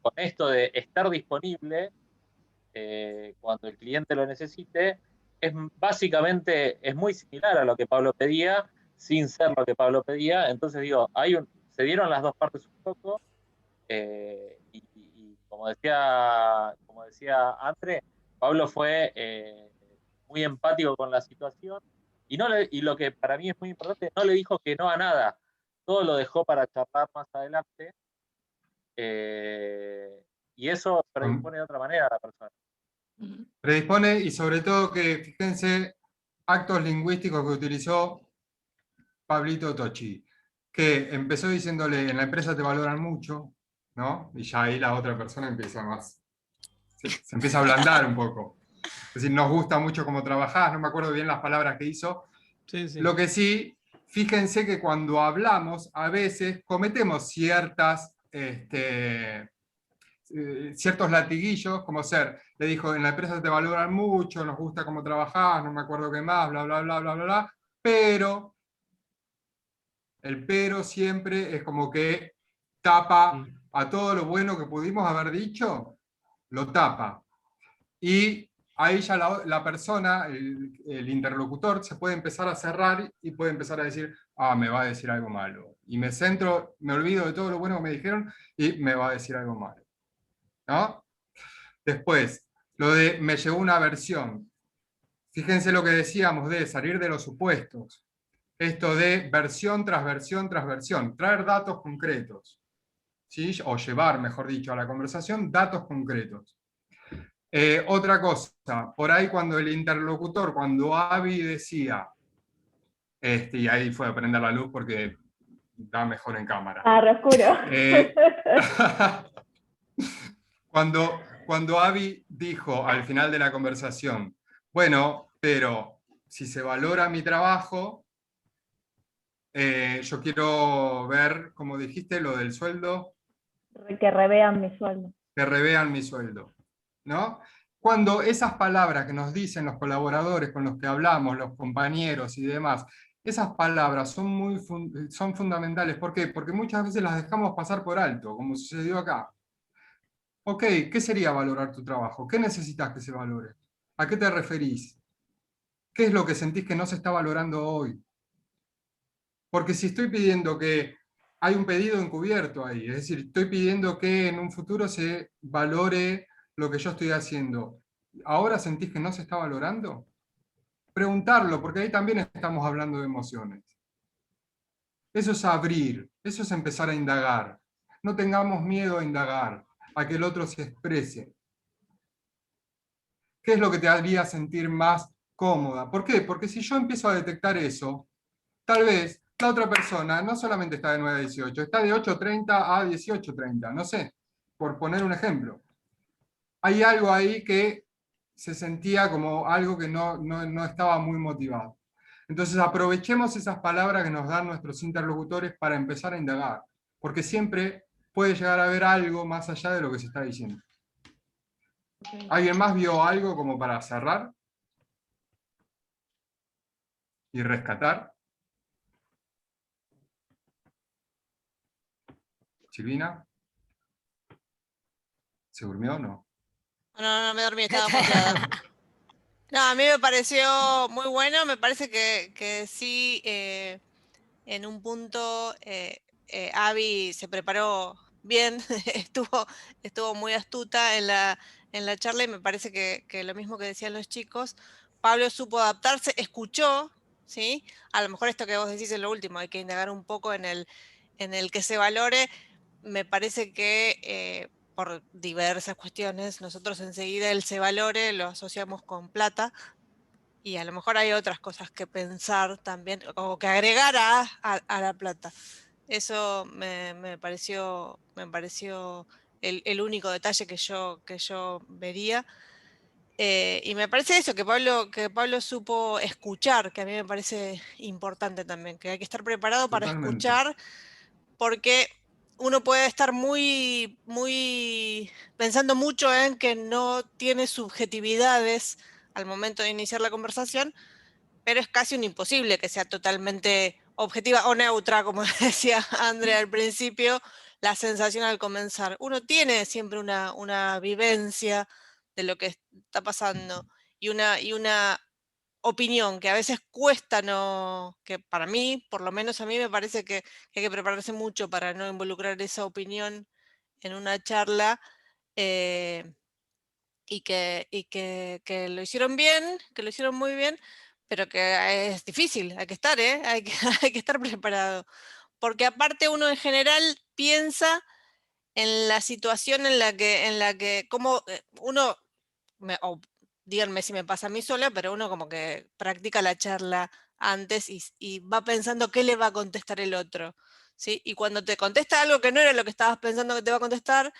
con esto de estar disponible cuando el cliente lo necesite, básicamente es muy similar a lo que Pablo pedía, sin ser lo que Pablo pedía. Entonces digo, se dieron las dos partes un poco, y como decía André, Pablo fue muy empático con la situación, y lo que para mí es muy importante, no le dijo que no a nada, todo lo dejó para charlar más adelante, y eso predispone de otra manera a la persona. Predispone, y sobre todo que, fíjense, actos lingüísticos que utilizó Pablito Tocci, que empezó diciéndole, en la empresa te valoran mucho, ¿no? Y ya ahí la otra persona empieza más, se empieza a ablandar un poco. Es decir, nos gusta mucho cómo trabajás, no me acuerdo bien las palabras que hizo. Sí, sí. Lo que sí, fíjense que cuando hablamos, a veces cometemos ciertos latiguillos, como le dijo, en la empresa te valoran mucho, nos gusta cómo trabajás, no me acuerdo qué más, bla, bla, bla, bla, bla, bla, pero el pero siempre es como que tapa a todo lo bueno que pudimos haber dicho, lo tapa. Y ahí ya la persona, el interlocutor, se puede empezar a cerrar y puede empezar a decir, me va a decir algo malo. Y me olvido de todo lo bueno que me dijeron y me va a decir algo malo. ¿No? Después, lo de me llegó una versión. Fíjense lo que decíamos de salir de los supuestos. Esto de versión tras versión tras versión. Traer datos concretos. ¿Sí? O llevar, mejor dicho, a la conversación datos concretos. Otra cosa, por ahí cuando el interlocutor, cuando Abby decía, y ahí fue a prender la luz porque da mejor en cámara. Re oscuro. Cuando Abby dijo al final de la conversación, bueno, pero si se valora mi trabajo, yo quiero ver, como dijiste, lo del sueldo. Que revean mi sueldo. Que revean mi sueldo, ¿no? Cuando esas palabras que nos dicen los colaboradores con los que hablamos, los compañeros y demás, esas palabras son fundamentales. ¿Por qué? Porque muchas veces las dejamos pasar por alto, como sucedió acá. Ok, ¿qué sería valorar tu trabajo? ¿Qué necesitas que se valore? ¿A qué te referís? ¿Qué es lo que sentís que no se está valorando hoy? Porque si estoy pidiendo que hay un pedido encubierto ahí, es decir, estoy pidiendo que en un futuro se valore lo que yo estoy haciendo, ¿ahora sentís que no se está valorando? Preguntarlo, porque ahí también estamos hablando de emociones. Eso es abrir, eso es empezar a indagar. No tengamos miedo a indagar, a que el otro se exprese. ¿Qué es lo que te haría sentir más cómoda? ¿Por qué? Porque si yo empiezo a detectar eso, tal vez la otra persona no solamente está de 9 a 18, está de 8:30 a 18:30, no sé, por poner un ejemplo. Hay algo ahí que se sentía como algo que no estaba muy motivado. Entonces aprovechemos esas palabras que nos dan nuestros interlocutores para empezar a indagar, porque siempre puede llegar a haber algo más allá de lo que se está diciendo. ¿Alguien más vio algo como para cerrar y rescatar? ¿Silvina? ¿Se durmió o no? No, me dormí, estaba muteada. No, a mí me pareció muy bueno, me parece que sí, en un punto Abby se preparó bien, estuvo muy astuta en la charla y me parece que lo mismo que decían los chicos, Pablo supo adaptarse, escuchó, ¿sí? A lo mejor esto que vos decís es lo último, hay que indagar un poco en el que se valore. Me parece que por diversas cuestiones, nosotros enseguida el se valore lo asociamos con plata, y a lo mejor hay otras cosas que pensar también, o que agregar a la plata. Eso me pareció el único detalle que yo vería. Y me parece eso, que Pablo supo escuchar, que a mí me parece importante también, que hay que estar preparado para Totalmente. escuchar, porque uno puede estar muy pensando mucho en que no tiene subjetividades al momento de iniciar la conversación, pero es casi un imposible que sea totalmente objetiva o neutra, como decía Andrea al principio, la sensación al comenzar. Uno tiene siempre una vivencia de lo que está pasando y una opinión que a veces cuesta, que para mí, por lo menos a mí me parece que hay que prepararse mucho para no involucrar esa opinión en una charla, y que lo hicieron bien, que lo hicieron muy bien, pero que es difícil, hay que estar, hay que estar preparado. Porque aparte uno en general piensa en la situación en la que como uno, o díganme si me pasa a mí sola, pero uno como que practica la charla antes y va pensando qué le va a contestar el otro, ¿sí? Y cuando te contesta algo que no era lo que estabas pensando que te va a contestar,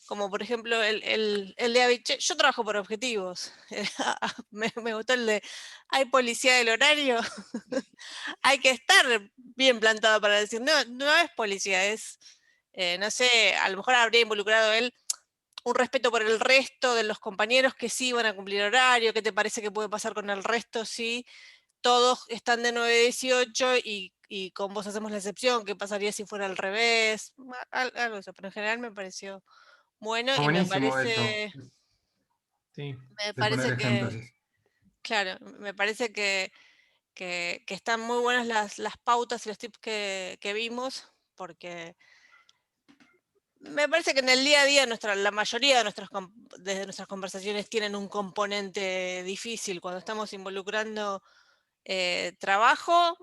como por ejemplo el de Aviche, yo trabajo por objetivos. Me gustó el de, ¿hay policía del horario? Hay que estar bien plantado para decir, no es policía, es, no sé, a lo mejor habría involucrado él un respeto por el resto de los compañeros que sí van a cumplir horario. ¿Qué te parece que puede pasar con el resto si todos están de 9 a 18 y con vos hacemos la excepción? ¿Qué pasaría si fuera al revés? Algo de eso, pero en general me pareció bueno Está y me buenísimo eso, parece, Sí. me de poner parece ejemplos. que, claro, me parece que están muy buenas las pautas y los tips que vimos, porque me parece que en el día a día la mayoría de nuestras conversaciones tienen un componente difícil. Cuando estamos involucrando trabajo,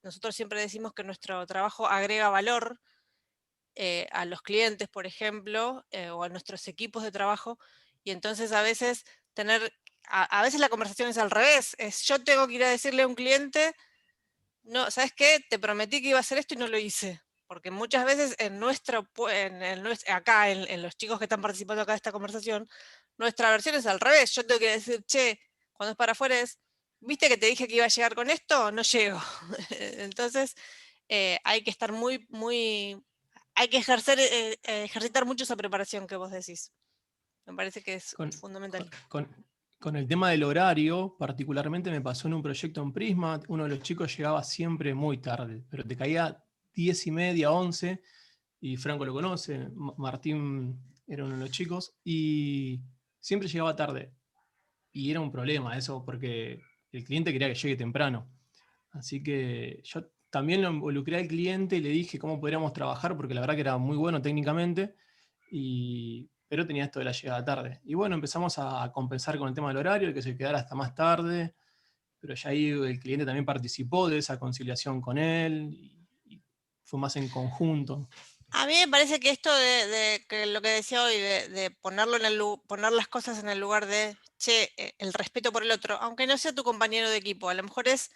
nosotros siempre decimos que nuestro trabajo agrega valor a los clientes, por ejemplo, o a nuestros equipos de trabajo, y entonces a veces a veces la conversación es al revés, es yo tengo que ir a decirle a un cliente, no, ¿sabes qué? Te prometí que iba a hacer esto y no lo hice. Porque muchas veces acá, en los chicos que están participando acá de esta conversación, nuestra versión es al revés. Yo tengo que decir, che, cuando es para afuera es, ¿viste que te dije que iba a llegar con esto? No llego. Entonces, hay que estar hay que ejercitar mucho esa preparación que vos decís. Me parece que es fundamental. Con el tema del horario, particularmente me pasó en un proyecto en Prisma, uno de los chicos llegaba siempre muy tarde, pero te caía 10:30, 11, y Franco lo conoce, Martín era uno de los chicos, y siempre llegaba tarde. Y era un problema eso, porque el cliente quería que llegue temprano. Así que yo también lo involucré al cliente y le dije cómo podríamos trabajar, porque la verdad que era muy bueno técnicamente, pero tenía esto de la llegada tarde. Y bueno, empezamos a compensar con el tema del horario, el que se quedara hasta más tarde, pero ya ahí el cliente también participó de esa conciliación con él, y fue más en conjunto. A mí me parece que esto de que lo que decía hoy, de poner las cosas en el lugar de, che, el respeto por el otro, aunque no sea tu compañero de equipo, a lo mejor es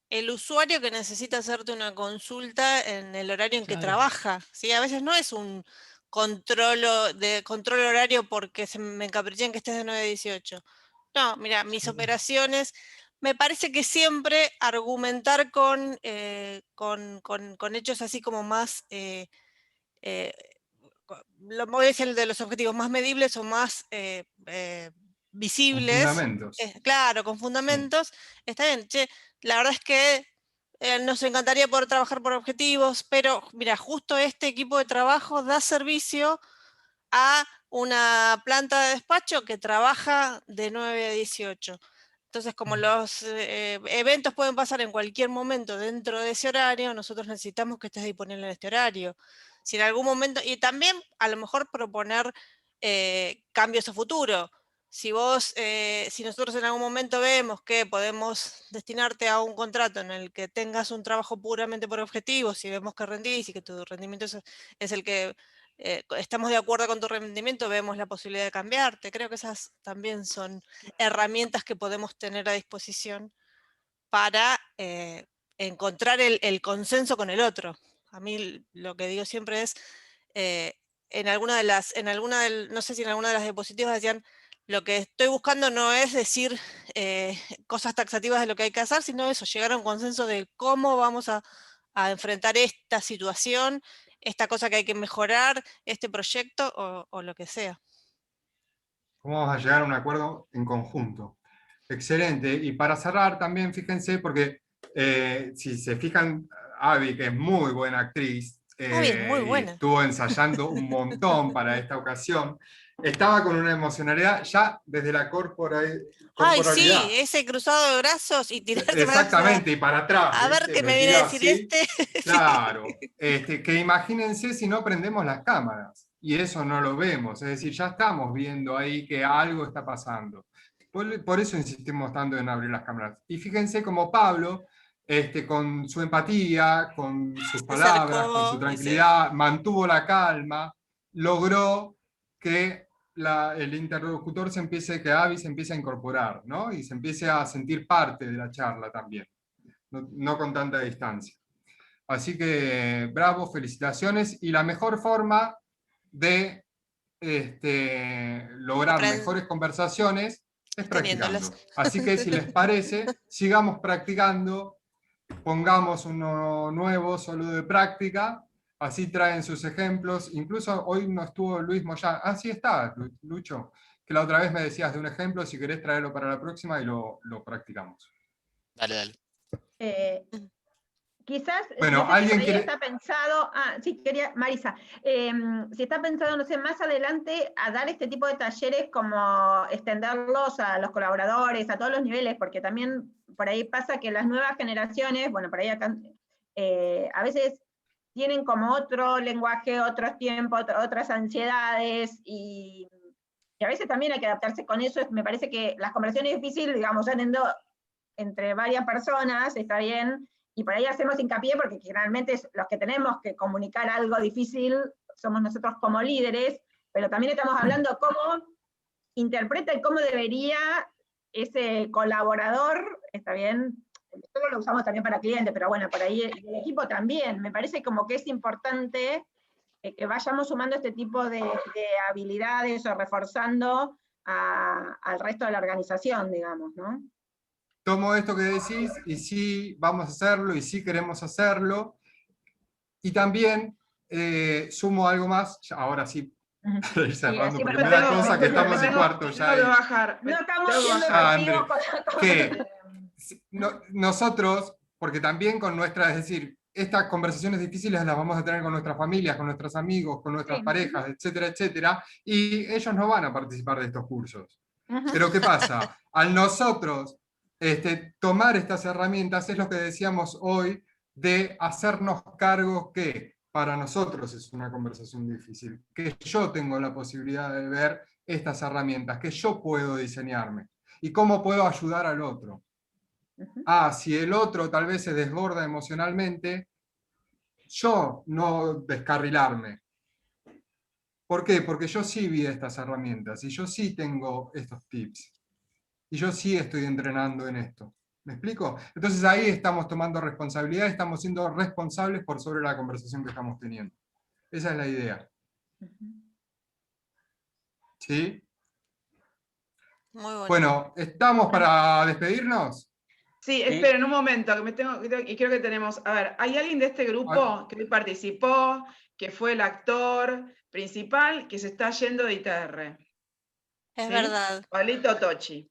el usuario que necesita hacerte una consulta en el horario en que Claro. trabaja, ¿sí? A veces no es un control horario porque me encapriché en que estés de 9 a 18. No, mira, mis operaciones, me parece que siempre argumentar con hechos así como más, lo voy a decir el de los objetivos más medibles o más visibles. Con fundamentos. Claro, con fundamentos. Está bien, che, la verdad es que nos encantaría poder trabajar por objetivos, pero mira, justo este equipo de trabajo da servicio a una planta de despacho que trabaja de 9 a 18. Entonces, como los eventos pueden pasar en cualquier momento dentro de ese horario, nosotros necesitamos que estés disponible en este horario. Si en algún momento, y también a lo mejor proponer cambios a futuro. Si nosotros en algún momento vemos que podemos destinarte a un contrato en el que tengas un trabajo puramente por objetivos, si vemos que rendís y que tu rendimiento es el que estamos de acuerdo con tu rendimiento, vemos la posibilidad de cambiarte. Creo que esas también son herramientas que podemos tener a disposición para encontrar el consenso con el otro. A mí lo que digo siempre es, no sé si en alguna de las diapositivas decían, lo que estoy buscando no es decir cosas taxativas de lo que hay que hacer, sino eso, llegar a un consenso de cómo vamos a enfrentar esta situación, esta cosa que hay que mejorar, este proyecto o lo que sea. ¿Cómo vamos a llegar a un acuerdo en conjunto? Excelente. Y para cerrar también, fíjense, porque si se fijan, Abby, que es muy buena actriz, Abby es muy buena. estuvo ensayando un montón para esta ocasión, estaba con una emocionalidad ya desde la corporalidad. Ay, sí, ese cruzado de brazos y tirarte exactamente, y para atrás. A ver qué me viene a decir así. este. Claro, que imagínense si no prendemos las cámaras, y eso no lo vemos, es decir, ya estamos viendo ahí que algo está pasando. Por eso insistimos tanto en abrir las cámaras. Y fíjense como Pablo, con su empatía, con sus palabras, con su tranquilidad, mantuvo la calma, logró que el interlocutor que Abby se empiece a incorporar, ¿no? Y se empiece a sentir parte de la charla también, no con tanta distancia. Así que bravo, felicitaciones, y la mejor forma de lograr mejores conversaciones es practicando. Así que si les parece, sigamos practicando, pongamos uno nuevo solo de práctica, así traen sus ejemplos. Incluso hoy no estuvo Luis Moyano. Ah, sí está, Lucho, que la otra vez me decías de un ejemplo, si querés traerlo para la próxima y lo practicamos. Dale. Quizás, bueno, no sé alguien si quiere... está pensado, sí, quería, Marisa, si está pensado, no sé, más adelante a dar este tipo de talleres como extenderlos a los colaboradores, a todos los niveles, porque también por ahí pasa que las nuevas generaciones, bueno, por ahí acá, a veces tienen como otro lenguaje, otros tiempos, otras ansiedades, y a veces también hay que adaptarse con eso. Me parece que las conversaciones difíciles, digamos, yendo entre varias personas, está bien, y por ahí hacemos hincapié porque generalmente los que tenemos que comunicar algo difícil somos nosotros como líderes, pero también estamos hablando cómo interpreta y cómo debería ese colaborador, está bien, nosotros lo usamos también para clientes, pero bueno, por ahí el equipo también. Me parece como que es importante que vayamos sumando este tipo de habilidades o reforzando al resto de la organización, digamos, ¿no? Tomo esto que decís, y sí vamos a hacerlo, y sí queremos hacerlo, y también sumo algo más, ahora sí, cerrando, porque me da cosa que estamos en cuarto ya. No estamos siendo efectivos que nosotros, porque también con nuestras, es decir, estas conversaciones difíciles las vamos a tener con nuestras familias, con nuestros amigos, con nuestras parejas, etcétera, etcétera, y ellos no van a participar de estos cursos. Pero ¿qué pasa? Al nosotros tomar estas herramientas es lo que decíamos hoy, de hacernos cargo que para nosotros es una conversación difícil, que yo tengo la posibilidad de ver estas herramientas, que yo puedo diseñarme, y cómo puedo ayudar al otro. Si el otro tal vez se desborda emocionalmente, yo no descarrilarme. ¿Por qué? Porque yo sí vi estas herramientas, y yo sí tengo estos tips. Y yo sí estoy entrenando en esto. ¿Me explico? Entonces ahí estamos tomando responsabilidad, estamos siendo responsables por sobre la conversación que estamos teniendo. Esa es la idea. ¿Sí? Muy bueno. Bueno, ¿estamos para despedirnos? Sí, esperen un momento, y creo que tenemos, a ver, ¿hay alguien de este grupo que hoy participó, que fue el actor principal, que se está yendo de ITR? Es verdad. Pablito Tochi.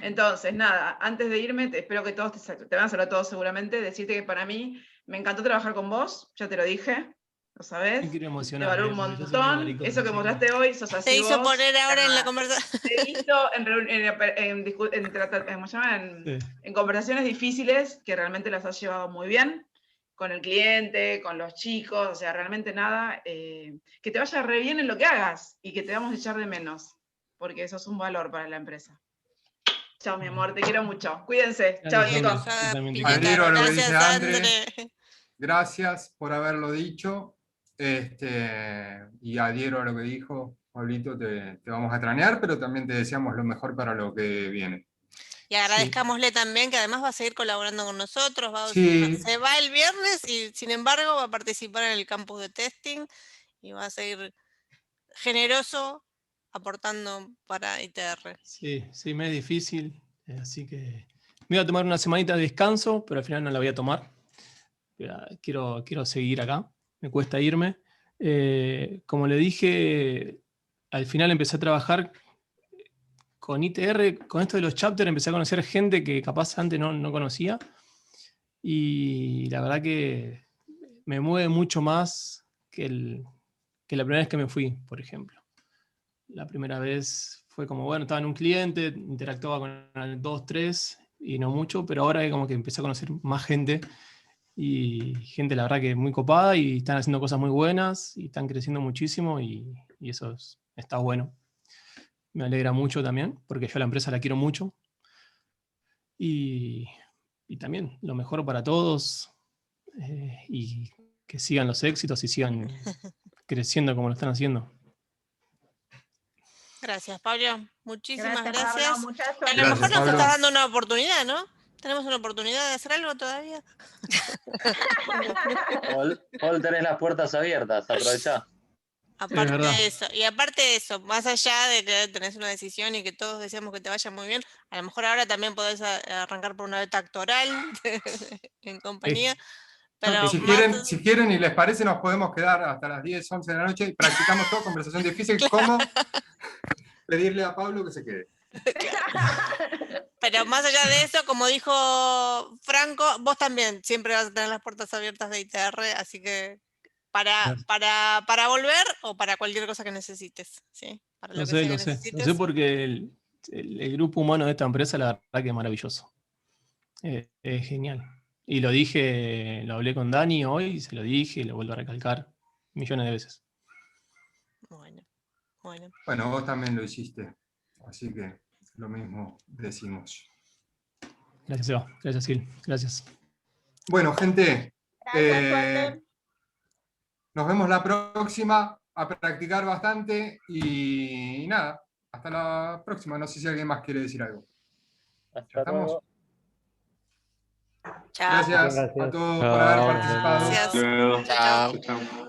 Entonces, nada, antes de irme, espero que todos te van a saluдар todos seguramente, decirte que para mí me encantó trabajar con vos, ya te lo dije, lo sabés. Me quiero Te emocionar. valoro un montón, eso que mostraste hoy, sos así Te hizo vos. poner ahora en la conversación. Te hizo en conversaciones difíciles, que realmente las has llevado muy bien, con el cliente, con los chicos, o sea, realmente nada, que te vaya re bien en lo que hagas y que te vamos a echar de menos, porque eso es un valor para la empresa. Chao, mi amor, te quiero mucho. Cuídense. Chao, chicos. Adhiero a lo que dice Andre. Gracias por haberlo dicho. Y adhiero a lo que dijo Pablito, te vamos a extrañar, pero también te deseamos lo mejor para lo que viene. Y agradezcámosle también que además va a seguir colaborando con nosotros. Se va el viernes y sin embargo va a participar en el campus de testing y va a seguir generoso aportando para ITR. Sí, me es difícil, así que me iba a tomar una semanita de descanso, pero al final no la voy a tomar. Quiero seguir acá, me cuesta irme. Como le dije, al final empecé a trabajar con ITR, con esto de los chapters, empecé a conocer gente que capaz antes no conocía, y la verdad que me mueve mucho más que la primera vez que me fui, por ejemplo. La primera vez fue como, bueno, estaba en un cliente, interactuaba con el 2, 3 y no mucho, pero ahora como que empecé a conocer más gente, y gente la verdad que muy copada, y están haciendo cosas muy buenas y están creciendo muchísimo, y eso está bueno. Me alegra mucho también, porque yo a la empresa la quiero mucho. Y también lo mejor para todos, y que sigan los éxitos y sigan creciendo como lo están haciendo. Gracias, Pablo. Muchísimas gracias. Pablo, mucha suerte. A lo mejor nos Pablo. estás dando una oportunidad, ¿no? ¿Tenemos una oportunidad de hacer algo todavía? Paul, tenés las puertas abiertas, aprovechá. Aparte de eso, y aparte de eso, más allá de que tenés una decisión y que todos deseamos que te vaya muy bien, a lo mejor ahora también podés arrancar por una beta actoral en compañía. Pero Si quieren y les parece, nos podemos quedar hasta las 10, 11 de la noche y practicamos toda conversación difícil, como pedirle a Pablo que se quede. Pero más allá de eso, como dijo Franco, vos también siempre vas a tener las puertas abiertas de ITR, así que para volver o para cualquier cosa que necesites, ¿sí? Para Lo sé porque el grupo humano de esta empresa, la verdad que es maravilloso. Es genial. Y lo dije, lo hablé con Dani hoy, se lo dije y lo vuelvo a recalcar millones de veces. Bueno, vos también lo hiciste, así que lo mismo decimos. Gracias, Eva. Gracias, Gil. Gracias. Bueno, gente, nos vemos la próxima, a practicar bastante y nada, hasta la próxima. No sé si alguien más quiere decir algo. ¿Ya estamos? Chao. Gracias a todos por haber participado. Gracias. Chao.